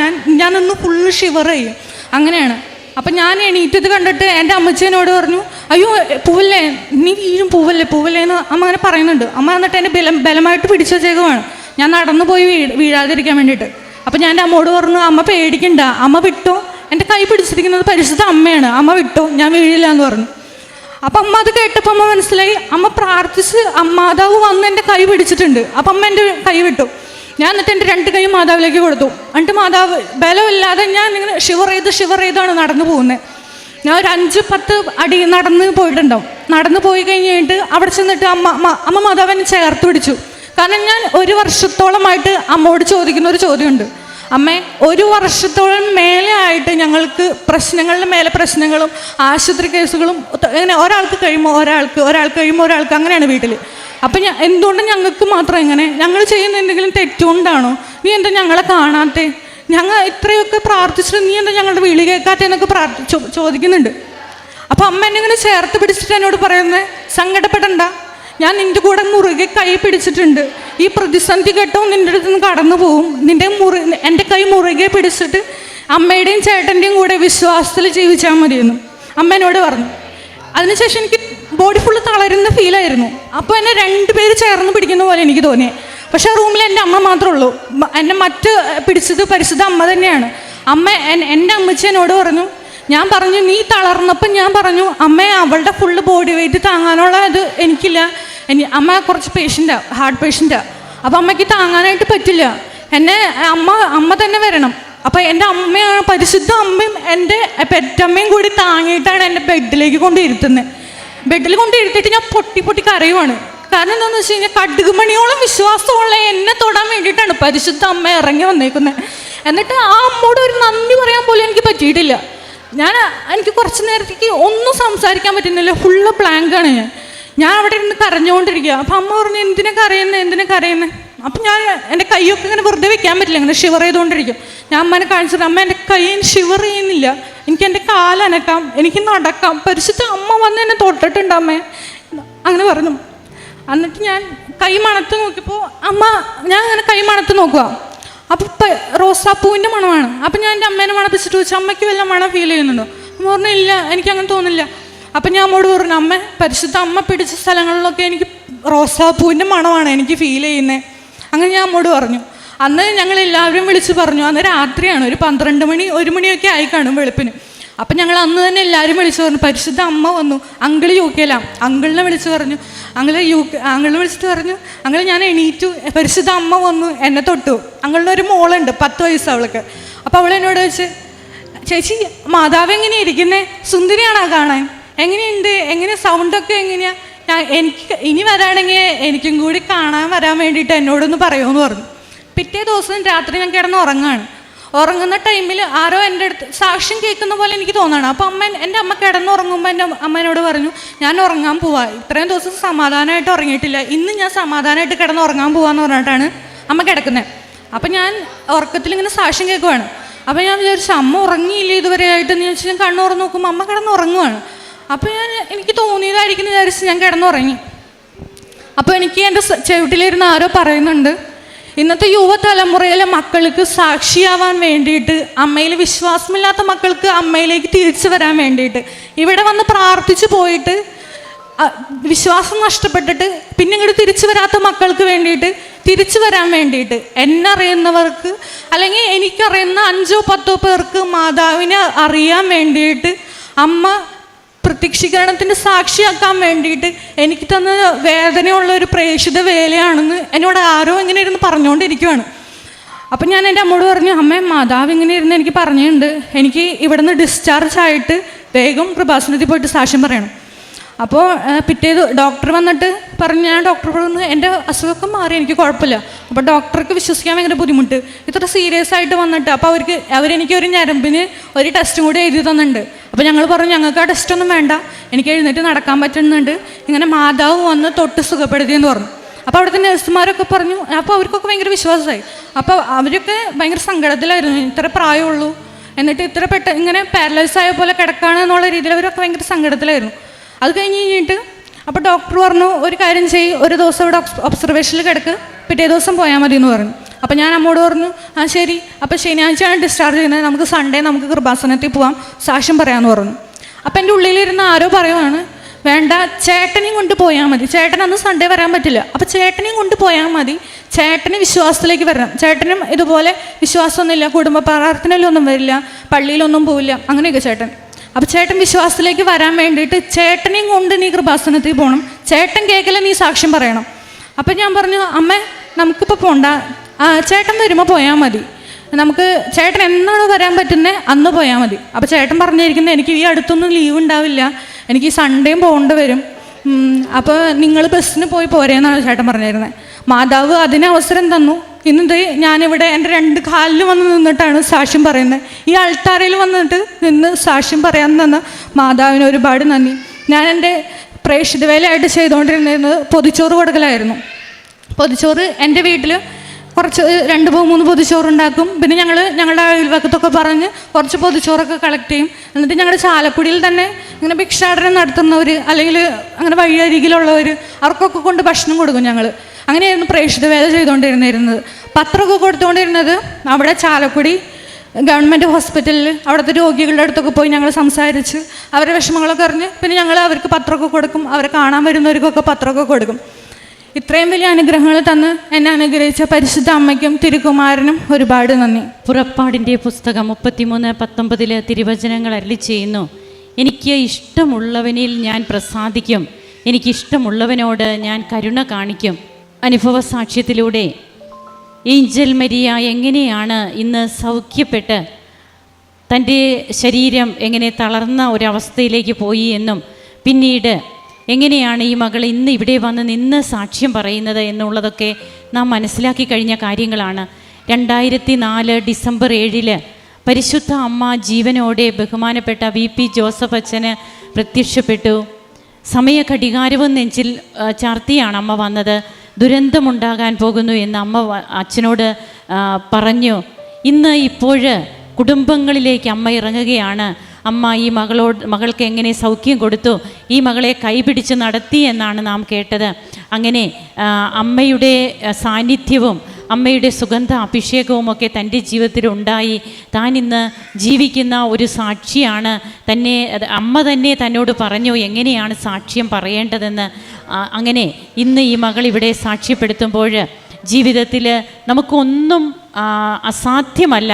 ഞാനൊന്ന് ഫുള്ള് ഷിവർ ചെയ്യും, അങ്ങനെയാണ്. അപ്പം ഞാൻ എണീറ്റത് കണ്ടിട്ട് എൻ്റെ അമ്മച്ചേനോട് പറഞ്ഞു, അയ്യോ പൂവല്ലേ, നീ വീഴും, പൂവല്ലേ എന്ന് അമ്മ അങ്ങനെ പറയുന്നുണ്ട്. അമ്മ എന്നിട്ട് എന്നെ ബലമായിട്ട് പിടിച്ചു വെച്ചേക്കുവാണ്, ഞാൻ നടന്നു പോയി വീഴാതിരിക്കാൻ വേണ്ടിയിട്ട്. അപ്പം ഞാൻ എൻ്റെ അമ്മോട് പറഞ്ഞു, അമ്മ പേടിക്കണ്ട, അമ്മ വിട്ടോ, എൻ്റെ കൈ പിടിച്ചിരിക്കുന്നത് പരിശുദ്ധ അമ്മയാണ്, അമ്മ വിട്ടോ, ഞാൻ വീഴില്ല എന്ന് പറഞ്ഞു. അപ്പം അമ്മ അത് കേട്ടപ്പോൾ അമ്മ മനസ്സിലായി, അമ്മ പ്രാർത്ഥിച്ച് മാതാവ് വന്ന് എൻ്റെ കൈ പിടിച്ചിട്ടുണ്ട്. അപ്പം അമ്മ എൻ്റെ കൈ വിട്ടു. ഞാൻ എന്നിട്ട് എൻ്റെ 2 കൈ മാതാവിലേക്ക് കൊടുത്തു. എന്നിട്ട് മാതാവ് ബലമില്ലാതെ ഞാൻ ഇങ്ങനെ ഷിവർ ചെയ്താണ് നടന്നു പോകുന്നത്. ഞാൻ ഒരു 5-10 അടി നടന്ന് പോയിട്ടുണ്ടാവും. നടന്നു പോയി കഴിഞ്ഞിട്ട് അവിടെ ചെന്നിട്ട് അമ്മ മാതാവിനെ ചേർത്ത് പിടിച്ചു. കാരണം ഞാൻ 1 വർഷത്തോളമായിട്ട് അമ്മോട് ചോദിക്കുന്ന ഒരു ചോദ്യമുണ്ട്, അമ്മേ 1 വർഷത്തോളം മേലെ ആയിട്ട് ഞങ്ങൾക്ക് പ്രശ്നങ്ങളുടെ മേലെ പ്രശ്നങ്ങളും ആശുപത്രി കേസുകളും ഇങ്ങനെ ഒരാൾക്ക് കഴിയുമ്പോൾ ഒരാൾക്ക് അങ്ങനെയാണ് വീട്ടിൽ. അപ്പം എന്തുകൊണ്ട് ഞങ്ങൾക്ക് മാത്രം എങ്ങനെ, ഞങ്ങൾ ചെയ്യുന്ന എന്തെങ്കിലും തെറ്റുകൊണ്ടാണോ, നീ എന്താ ഞങ്ങളെ കാണാത്തെ, ഞങ്ങൾ ഇത്രയൊക്കെ പ്രാർത്ഥിച്ചിട്ട് നീ എന്താ ഞങ്ങളുടെ വിളി കേൾക്കാത്ത എന്നൊക്കെ ചോദിക്കുന്നുണ്ട്. അപ്പം അമ്മ എന്നെ ഇങ്ങനെ ചേർത്ത് പിടിച്ചിട്ട് എന്നോട് പറയുന്നത്, സങ്കടപ്പെടണ്ട, ഞാൻ നിൻ്റെ കൂടെ മുറുകെ കൈ പിടിച്ചിട്ടുണ്ട്, ഈ പ്രതിസന്ധി ഘട്ടവും നിൻ്റെ അടുത്ത് നിന്ന് കടന്നു പോവും, എൻ്റെ കൈ മുറുകെ പിടിച്ചിട്ട് അമ്മയുടെയും ചേട്ടൻ്റെയും കൂടെ വിശ്വാസത്തിൽ ജീവിച്ചാൽ മതിയെന്നു അമ്മ എന്നോട് പറഞ്ഞു. അതിനുശേഷം എനിക്ക് ബോഡി ഫുള്ള് തളരുന്ന ഫീലായിരുന്നു. അപ്പോൾ എന്നെ 2 പേര് ചേർന്ന് പിടിക്കുന്ന പോലെ എനിക്ക് തോന്നിയത്. പക്ഷേ റൂമിൽ എൻ്റെ അമ്മ മാത്രമേ ഉള്ളൂ. എന്നെ പിടിച്ചത് പരിശുദ്ധ അമ്മ തന്നെയാണ്. എൻ്റെ അമ്മച്ചി എന്നോട് പറഞ്ഞു, ഞാൻ പറഞ്ഞു നീ തളർന്നപ്പം ഞാൻ പറഞ്ഞു, അമ്മ അവളുടെ ഫുള്ള് ബോഡി വെയിറ്റ് താങ്ങാനുള്ള ഇത് എനിക്കില്ല, അമ്മ കുറച്ച് ഹാർട്ട് പേഷ്യൻറ്റാണ്. അപ്പം അമ്മയ്ക്ക് താങ്ങാനായിട്ട് പറ്റില്ല, അമ്മ തന്നെ വരണം. അപ്പം എൻ്റെ അമ്മയാണ്, പരിശുദ്ധ അമ്മയും എൻ്റെ പെറ്റമ്മയും കൂടി താങ്ങിയിട്ടാണ് എൻ്റെ ബെഡിലേക്ക് കൊണ്ടിരുത്തുന്നത്. ബെഡിൽ കൊണ്ടിരുത്തിയിട്ട് ഞാൻ പൊട്ടി കരയുവാണ്. കാരണം എന്താണെന്ന് വെച്ച് കഴിഞ്ഞാൽ കടുകുമണിയോളം വിശ്വാസമുള്ള എന്നെ തൊടാൻ വേണ്ടിയിട്ടാണ് പരിശുദ്ധ അമ്മ ഇറങ്ങി വന്നേക്കുന്നത്. എന്നിട്ട് ആ അമ്മോട് ഒരു നന്ദി പറയാൻ പോലും എനിക്ക് പറ്റിയിട്ടില്ല. എനിക്ക് കുറച്ച് നേരത്തേക്ക് ഒന്നും സംസാരിക്കാൻ പറ്റുന്നില്ല, ഫുള്ള് ബ്ലാങ്കാണ് ഞാൻ അവിടെ ഇരുന്ന് കരഞ്ഞുകൊണ്ടിരിക്കുക. അപ്പം അമ്മ പറഞ്ഞു, എന്തിനാ കരയുന്നത്? അപ്പം ഞാൻ എൻ്റെ കൈയൊക്കെ ഇങ്ങനെ വെറുതെ വെക്കാൻ പറ്റില്ല, ഇങ്ങനെ ഷിവർ ചെയ്തുകൊണ്ടിരിക്കും. ഞാൻ അമ്മേനെ കാണിച്ചിട്ട്, അമ്മ എൻ്റെ കൈ ഷിവർ ചെയ്യുന്നില്ല, എനിക്ക് എൻ്റെ കാലനക്കാം, എനിക്ക് നടക്കാം, പരിശുദ്ധ അമ്മ വന്ന് എന്നെ തൊട്ടിട്ടുണ്ട് അമ്മേ അങ്ങനെ പറഞ്ഞു. എന്നിട്ട് ഞാൻ കൈ മണത്ത് നോക്കിയപ്പോൾ ഞാൻ അങ്ങനെ കൈ മണത്ത് നോക്കുക, അപ്പം റോസാപ്പൂവിൻ്റെ മണമാണ്. അപ്പം ഞാൻ എൻ്റെ അമ്മേനെ മണപ്പിച്ചിട്ട് ചോദിച്ചു, അമ്മയ്ക്ക് വല്ല മണം ഫീൽ ചെയ്യുന്നുണ്ടോ? അമ്മ പറഞ്ഞു, ഇല്ല, എനിക്കങ്ങനെ തോന്നില്ല. അപ്പം ഞാൻ അമ്മോട് പറഞ്ഞു, അമ്മ പരിശുദ്ധ അമ്മ പിടിച്ച സ്ഥലങ്ങളിലൊക്കെ എനിക്ക് റോസാപ്പൂവിൻ്റെ മണമാണ് എനിക്ക് ഫീൽ ചെയ്യുന്നത്. അങ്ങനെ ഞാൻ അമ്മോട് പറഞ്ഞു. അന്ന് ഞങ്ങൾ എല്ലാവരും വിളിച്ച് പറഞ്ഞു. അന്ന് രാത്രിയാണ്, ഒരു 12 മണി 1 മണിയൊക്കെ ആയി കാണും വെളുപ്പിന്. അപ്പം ഞങ്ങൾ അന്ന് തന്നെ എല്ലാവരും വിളിച്ചു പറഞ്ഞു, പരിശുദ്ധ അമ്മ വന്നു. അങ്കിൾ യു കെയിലാണ്. അങ്കിളിനെ വിളിച്ചു പറഞ്ഞു, അങ്കിളിനെ വിളിച്ചിട്ട് പറഞ്ഞു, അങ്കിൾ ഞാൻ എണീറ്റു, പരിശുദ്ധ അമ്മ വന്നു, എന്നെ തൊട്ടു. അങ്കിളിനൊരു മോളുണ്ട്, 10 വയസ്സ് അവൾക്ക്. അപ്പോൾ അവൾ എന്നോട് വെച്ച്, ചേച്ചി മാതാവ് എങ്ങനെയാണ് ഇരിക്കുന്നത്, സുന്ദരിയാണോ കാണാൻ, എങ്ങനെയുണ്ട്, എങ്ങനെ സൗണ്ടൊക്കെ എങ്ങനെയാണ്, എനിക്ക് ഇനി വരാണെങ്കിൽ എനിക്കും കൂടി കാണാൻ വരാൻ വേണ്ടിയിട്ട് എന്നോടൊന്ന് പറയുമെന്ന് പറഞ്ഞു. പിറ്റേ ദിവസം രാത്രി ഞാൻ കിടന്ന് ഉറങ്ങുന്ന ടൈമിൽ ആരോ എൻ്റെ അടുത്ത് സാക്ഷ്യം കേൾക്കുന്ന പോലെ എനിക്ക് തോന്നുകയാണ്. അപ്പോൾ എൻ്റെ അമ്മ കിടന്നുറങ്ങുമ്പോൾ എൻ്റെ അമ്മേനോട് പറഞ്ഞു, ഞാൻ ഉറങ്ങാൻ പോവാ, ഇത്രയും ദിവസം സമാധാനമായിട്ട് ഉറങ്ങിയിട്ടില്ല, ഇന്ന് ഞാൻ സമാധാനമായിട്ട് കിടന്ന് ഉറങ്ങാൻ പോവാന്ന് പറഞ്ഞിട്ടാണ് അമ്മ കിടക്കുന്നത്. അപ്പം ഞാൻ ഉറക്കത്തിൽ ഇങ്ങനെ സാക്ഷ്യം കേൾക്കുവാണ്. അപ്പോൾ ഞാൻ വിചാരിച്ചു അമ്മ ഉറങ്ങിയില്ല ഇതുവരെ ആയിട്ടെന്ന് ചോദിച്ചാൽ ഞാൻ കണ്ണു തുറന്ന് നോക്കുമ്പോൾ അമ്മ കിടന്നുറങ്ങുവാണ്. അപ്പോൾ എനിക്ക് തോന്നിയതായിരിക്കും വിചാരിച്ച് ഞാൻ കിടന്നുറങ്ങി. അപ്പോൾ എനിക്ക് എൻ്റെ ചവിട്ടിലിരുന്ന് ആരോ പറയുന്നുണ്ട്, ഇന്നത്തെ യുവതലമുറയിലെ മക്കൾക്ക് സാക്ഷിയാവാൻ വേണ്ടിയിട്ട്, അമ്മയിൽ വിശ്വാസമില്ലാത്ത മക്കൾക്ക് അമ്മയിലേക്ക് തിരിച്ചു വരാൻ വേണ്ടിയിട്ട്, ഇവിടെ വന്ന് പ്രാർത്ഥിച്ചു പോയിട്ട് വിശ്വാസം നഷ്ടപ്പെട്ടിട്ട് പിന്നെ ഇങ്ങോട്ട് തിരിച്ചു വരാത്ത മക്കൾക്ക് വേണ്ടിയിട്ട് തിരിച്ചു വരാൻ വേണ്ടിയിട്ട്, എന്നെ അറിയുന്നവർക്ക് അല്ലെങ്കിൽ എനിക്കറിയുന്ന 5-10 പേർക്ക് മാതാവിനെ അറിയാൻ വേണ്ടിയിട്ട്, അമ്മ പ്രത്യക്ഷീകരണത്തിൻ്റെ സാക്ഷിയാക്കാൻ വേണ്ടിയിട്ട് എനിക്ക് തന്ന വേദനയുള്ള ഒരു പ്രേക്ഷിത വേലയാണെന്ന് എന്നോട് ആരോ ഇങ്ങനെ ഇരുന്ന് പറഞ്ഞുകൊണ്ടിരിക്കുകയാണ്. അപ്പം ഞാൻ എൻ്റെ അമ്മയോട് പറഞ്ഞു, അമ്മേ മാതാവ് ഇങ്ങനെ ഇരുന്ന് എനിക്ക് പറഞ്ഞിട്ടുണ്ട്, എനിക്ക് ഇവിടെ നിന്ന് ഡിസ്ചാർജ് ആയിട്ട് വേഗം കൃപാസനത്തിൽ പോയിട്ട് സാക്ഷ്യം പറയണം. അപ്പോൾ പിറ്റേ ഡോക്ടർ വന്നിട്ട് പറഞ്ഞു, ഞാൻ ഡോക്ടർ പറഞ്ഞു എൻ്റെ അസുഖമൊക്കെ മാറി, എനിക്ക് കുഴപ്പമില്ല. അപ്പോൾ ഡോക്ടർക്ക് വിശ്വസിക്കാൻ ഭയങ്കര ബുദ്ധിമുട്ട്, ഇത്ര സീരിയസ് ആയിട്ട് വന്നിട്ട്. അപ്പോൾ അവരെനിക്ക് ഒരു ഞരമ്പിന് ഒരു ടെസ്റ്റും കൂടി എഴുതി തന്നിട്ടുണ്ട്. അപ്പോൾ ഞങ്ങൾ പറഞ്ഞു, ഞങ്ങൾക്ക് ആ ടെസ്റ്റൊന്നും വേണ്ട, എനിക്ക് എഴുന്നേറ്റ് നടക്കാൻ പറ്റുന്നുണ്ട്, ഇങ്ങനെ മാതാവ് വന്ന് തൊട്ട് സുഖപ്പെടുത്തിയെന്ന് പറഞ്ഞു. അപ്പോൾ അവിടുത്തെ നഴ്സുമാരൊക്കെ പറഞ്ഞു, അപ്പോൾ അവർക്കൊക്കെ ഭയങ്കര വിശ്വാസമായി. അപ്പോൾ അവരൊക്കെ ഭയങ്കര സങ്കടത്തിലായിരുന്നു, ഇത്ര പ്രായമുള്ളൂ എന്നിട്ട് ഇത്ര ഇങ്ങനെ പാരലൈസ് ആയ പോലെ കിടക്കുകയാണ് എന്നുള്ള രീതിയിൽ അവരൊക്കെ ഭയങ്കര സങ്കടത്തിലായിരുന്നു. അത് കഴിഞ്ഞിട്ട് അപ്പോൾ ഡോക്ടർ പറഞ്ഞു, ഒരു കാര്യം ചെയ്യ്, ഒരു ദിവസം ഇവിടെ ഒബ്സർവേഷനിൽ കിടക്ക്, പിറ്റേ ദിവസം പോയാൽ മതി എന്ന് പറഞ്ഞു. അപ്പോൾ ഞാൻ അമ്മോട് പറഞ്ഞു, ആ ശരി, അപ്പോൾ ശനിയാഴ്ചയാണ് ഡിസ്ചാർജ് ചെയ്യുന്നത്, നമുക്ക് സൺഡേ നമുക്ക് കൃപാസനത്തിൽ പോവാം, സാക്ഷ്യം പറയാമെന്ന് പറഞ്ഞു. അപ്പോൾ എൻ്റെ ഉള്ളിലിരുന്ന് ആരോ പറയുവാണ്, വേണ്ട, ചേട്ടനെയും കൊണ്ട് പോയാൽ മതി, ചേട്ടൻ അന്ന് സൺഡേ വരാൻ പറ്റില്ല, അപ്പോൾ ചേട്ടനെയും കൊണ്ട് പോയാൽ മതി, ചേട്ടന് വിശ്വാസത്തിലേക്ക് വരണം, ചേട്ടനും ഇതുപോലെ വിശ്വാസമൊന്നുമില്ല, കുടുംബ പ്രാർത്ഥനയിലൊന്നും വരില്ല, പള്ളിയിലൊന്നും പോവില്ല, അങ്ങനെയൊക്കെ ചേട്ടൻ. അപ്പോൾ ചേട്ടൻ വിശ്വാസത്തിലേക്ക് വരാൻ വേണ്ടിയിട്ട് ചേട്ടനെയും കൊണ്ട് നീ കൃപാസനത്തിൽ പോകണം, ചേട്ടൻ കേൾക്കല നീ സാക്ഷ്യം പറയണം. അപ്പം ഞാൻ പറഞ്ഞു, അമ്മ നമുക്കിപ്പോൾ പോകണ്ട, ചേട്ടൻ വരുമ്പോൾ പോയാൽ മതി, നമുക്ക് ചേട്ടൻ എന്നാണ് വരാൻ പറ്റുന്നത് അന്ന് പോയാൽ മതി. അപ്പോൾ ചേട്ടൻ പറഞ്ഞിരിക്കുന്നത്, എനിക്ക് ഈ അടുത്തൊന്നും ലീവ് ഉണ്ടാവില്ല, എനിക്ക് ഈ സൺഡേയും പോകേണ്ടി വരും, അപ്പോൾ നിങ്ങൾ ബസ്സിന് പോരേന്നാണ് ചേട്ടൻ പറഞ്ഞിരുന്നത്. മാതാവ് അതിന് അവസരം തന്നു. ഇന്നത് ഞാനിവിടെ എൻ്റെ 2 കാലിൽ വന്ന് നിന്നിട്ടാണ് സാക്ഷ്യം പറയുന്നത്. ഈ അൾത്താരയിൽ വന്നിട്ട് നിന്ന് സാക്ഷ്യം പറയാൻ തന്ന മാതാവിന് ഒരുപാട് നന്ദി. ഞാൻ എൻ്റെ പ്രേക്ഷിത വേലയായിട്ട് ചെയ്തുകൊണ്ടിരുന്നത് പൊതിച്ചോറ് കൊടുക്കലായിരുന്നു. പൊതിച്ചോറ് എൻ്റെ വീട്ടിൽ കുറച്ച് 2-3 പൊതിച്ചോറുണ്ടാക്കും. പിന്നെ ഞങ്ങളുടെ അയൽവക്കത്തൊക്കെ പറഞ്ഞ് കുറച്ച് പൊതിച്ചോറൊക്കെ കളക്ട് ചെയ്യും. എന്നിട്ട് ഞങ്ങളുടെ ചാലക്കുടിയിൽ തന്നെ ഇങ്ങനെ ഭിക്ഷാടനം നടത്തുന്നവർ അല്ലെങ്കിൽ അങ്ങനെ വഴിയരികിലുള്ളവർ അവർക്കൊക്കെ കൊണ്ട് ഭക്ഷണം കൊടുക്കും. ഞങ്ങൾ അങ്ങനെയായിരുന്നു പ്രേക്ഷിത വേല ചെയ്തുകൊണ്ടിരുന്നത്. പത്രമൊക്കെ കൊടുത്തുകൊണ്ടിരുന്നത് അവിടെ ചാലക്കുടി ഗവൺമെൻറ് ഹോസ്പിറ്റലിൽ അവിടുത്തെ രോഗികളുടെ അടുത്തൊക്കെ പോയി ഞങ്ങൾ സംസാരിച്ച് അവരുടെ വിഷമങ്ങളൊക്കെ അറിഞ്ഞ് പിന്നെ ഞങ്ങൾ അവർക്ക് പത്രമൊക്കെ കൊടുക്കും. അവരെ കാണാൻ വരുന്നവർക്കൊക്കെ പത്രമൊക്കെ കൊടുക്കും. ഇത്രയും വലിയ അനുഗ്രഹങ്ങൾ തന്ന് എന്നെ അനുഗ്രഹിച്ച പരിശുദ്ധ അമ്മയ്ക്കും തിരുക്കുമാരനും ഒരുപാട് നന്ദി. പുറപ്പാടിൻ്റെ പുസ്തകം 33:19 തിരുവചനങ്ങൾ അരുളി ചെയ്യുന്നു, എനിക്ക് ഇഷ്ടമുള്ളവനിൽ ഞാൻ പ്രസാദിക്കും, എനിക്കിഷ്ടമുള്ളവനോട് ഞാൻ കരുണ കാണിക്കും. അനുഭവ സാക്ഷ്യത്തിലൂടെ ഏഞ്ചൽ മരിയ എങ്ങനെയാണ് ഇന്ന് സൗഖ്യപ്പെട്ട് തൻ്റെ ശരീരം എങ്ങനെ തളർന്ന ഒരവസ്ഥയിലേക്ക് പോയി എന്നും പിന്നീട് എങ്ങനെയാണ് ഈ മകൾ ഇന്ന് ഇവിടെ വന്ന് നിന്ന് സാക്ഷ്യം പറയുന്നത് എന്നുള്ളതൊക്കെ നാം മനസ്സിലാക്കി കഴിഞ്ഞ കാര്യങ്ങളാണ്. 2004 ഡിസംബർ 7 പരിശുദ്ധ അമ്മ ജീവനോടെ ബഹുമാനപ്പെട്ട VP ജോസഫ് അച്ഛന് പ്രത്യക്ഷപ്പെട്ടു. സമയഘടികാരവും നെഞ്ചിൽ ചാർത്തിയാണ് അമ്മ വന്നത്. ദുരന്തമുണ്ടാകാൻ പോകുന്നു എന്ന് അമ്മ അച്ഛനോട് പറഞ്ഞു. ഇന്ന് ഇപ്പോൾ കുടുംബങ്ങളിലേക്ക് അമ്മ ഇറങ്ങുകയാണ്. അമ്മ ഈ മകൾക്ക് എങ്ങനെ സൗഖ്യം കൊടുത്തു, ഈ മകളെ കൈപിടിച്ച് നടത്തി എന്നാണ് നാം കേട്ടത്. അങ്ങനെ അമ്മയുടെ സാന്നിധ്യവും അമ്മയുടെ സുഗന്ധ അഭിഷേകവും ഒക്കെ തൻ്റെ ജീവിതത്തിലുണ്ടായി. താൻ ഇന്ന് ജീവിക്കുന്ന ഒരു സാക്ഷിയാണ്. അമ്മ തന്നെ തന്നോട് പറഞ്ഞു എങ്ങനെയാണ് സാക്ഷ്യം പറയേണ്ടതെന്ന്. അങ്ങനെ ഇന്ന് ഈ മകൾ ഇവിടെ സാക്ഷ്യപ്പെടുത്തുമ്പോൾ ജീവിതത്തിൽ നമുക്കൊന്നും അസാധ്യമല്ല.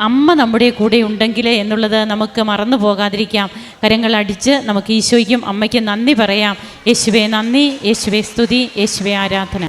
അമ്മ നമ്മുടെ കൂടെ ഉണ്ടെങ്കിൽ എന്നുള്ളത് നമുക്ക് മറന്നു പോകാതിരിക്കാം. കരങ്ങൾ അടിച്ച് നമുക്ക് ഈശോയ്ക്കും അമ്മയ്ക്കും നന്ദി പറയാം. യേശുവേ നന്ദി, യേശുവേ സ്തുതി, യേശുവേ ആരാധന.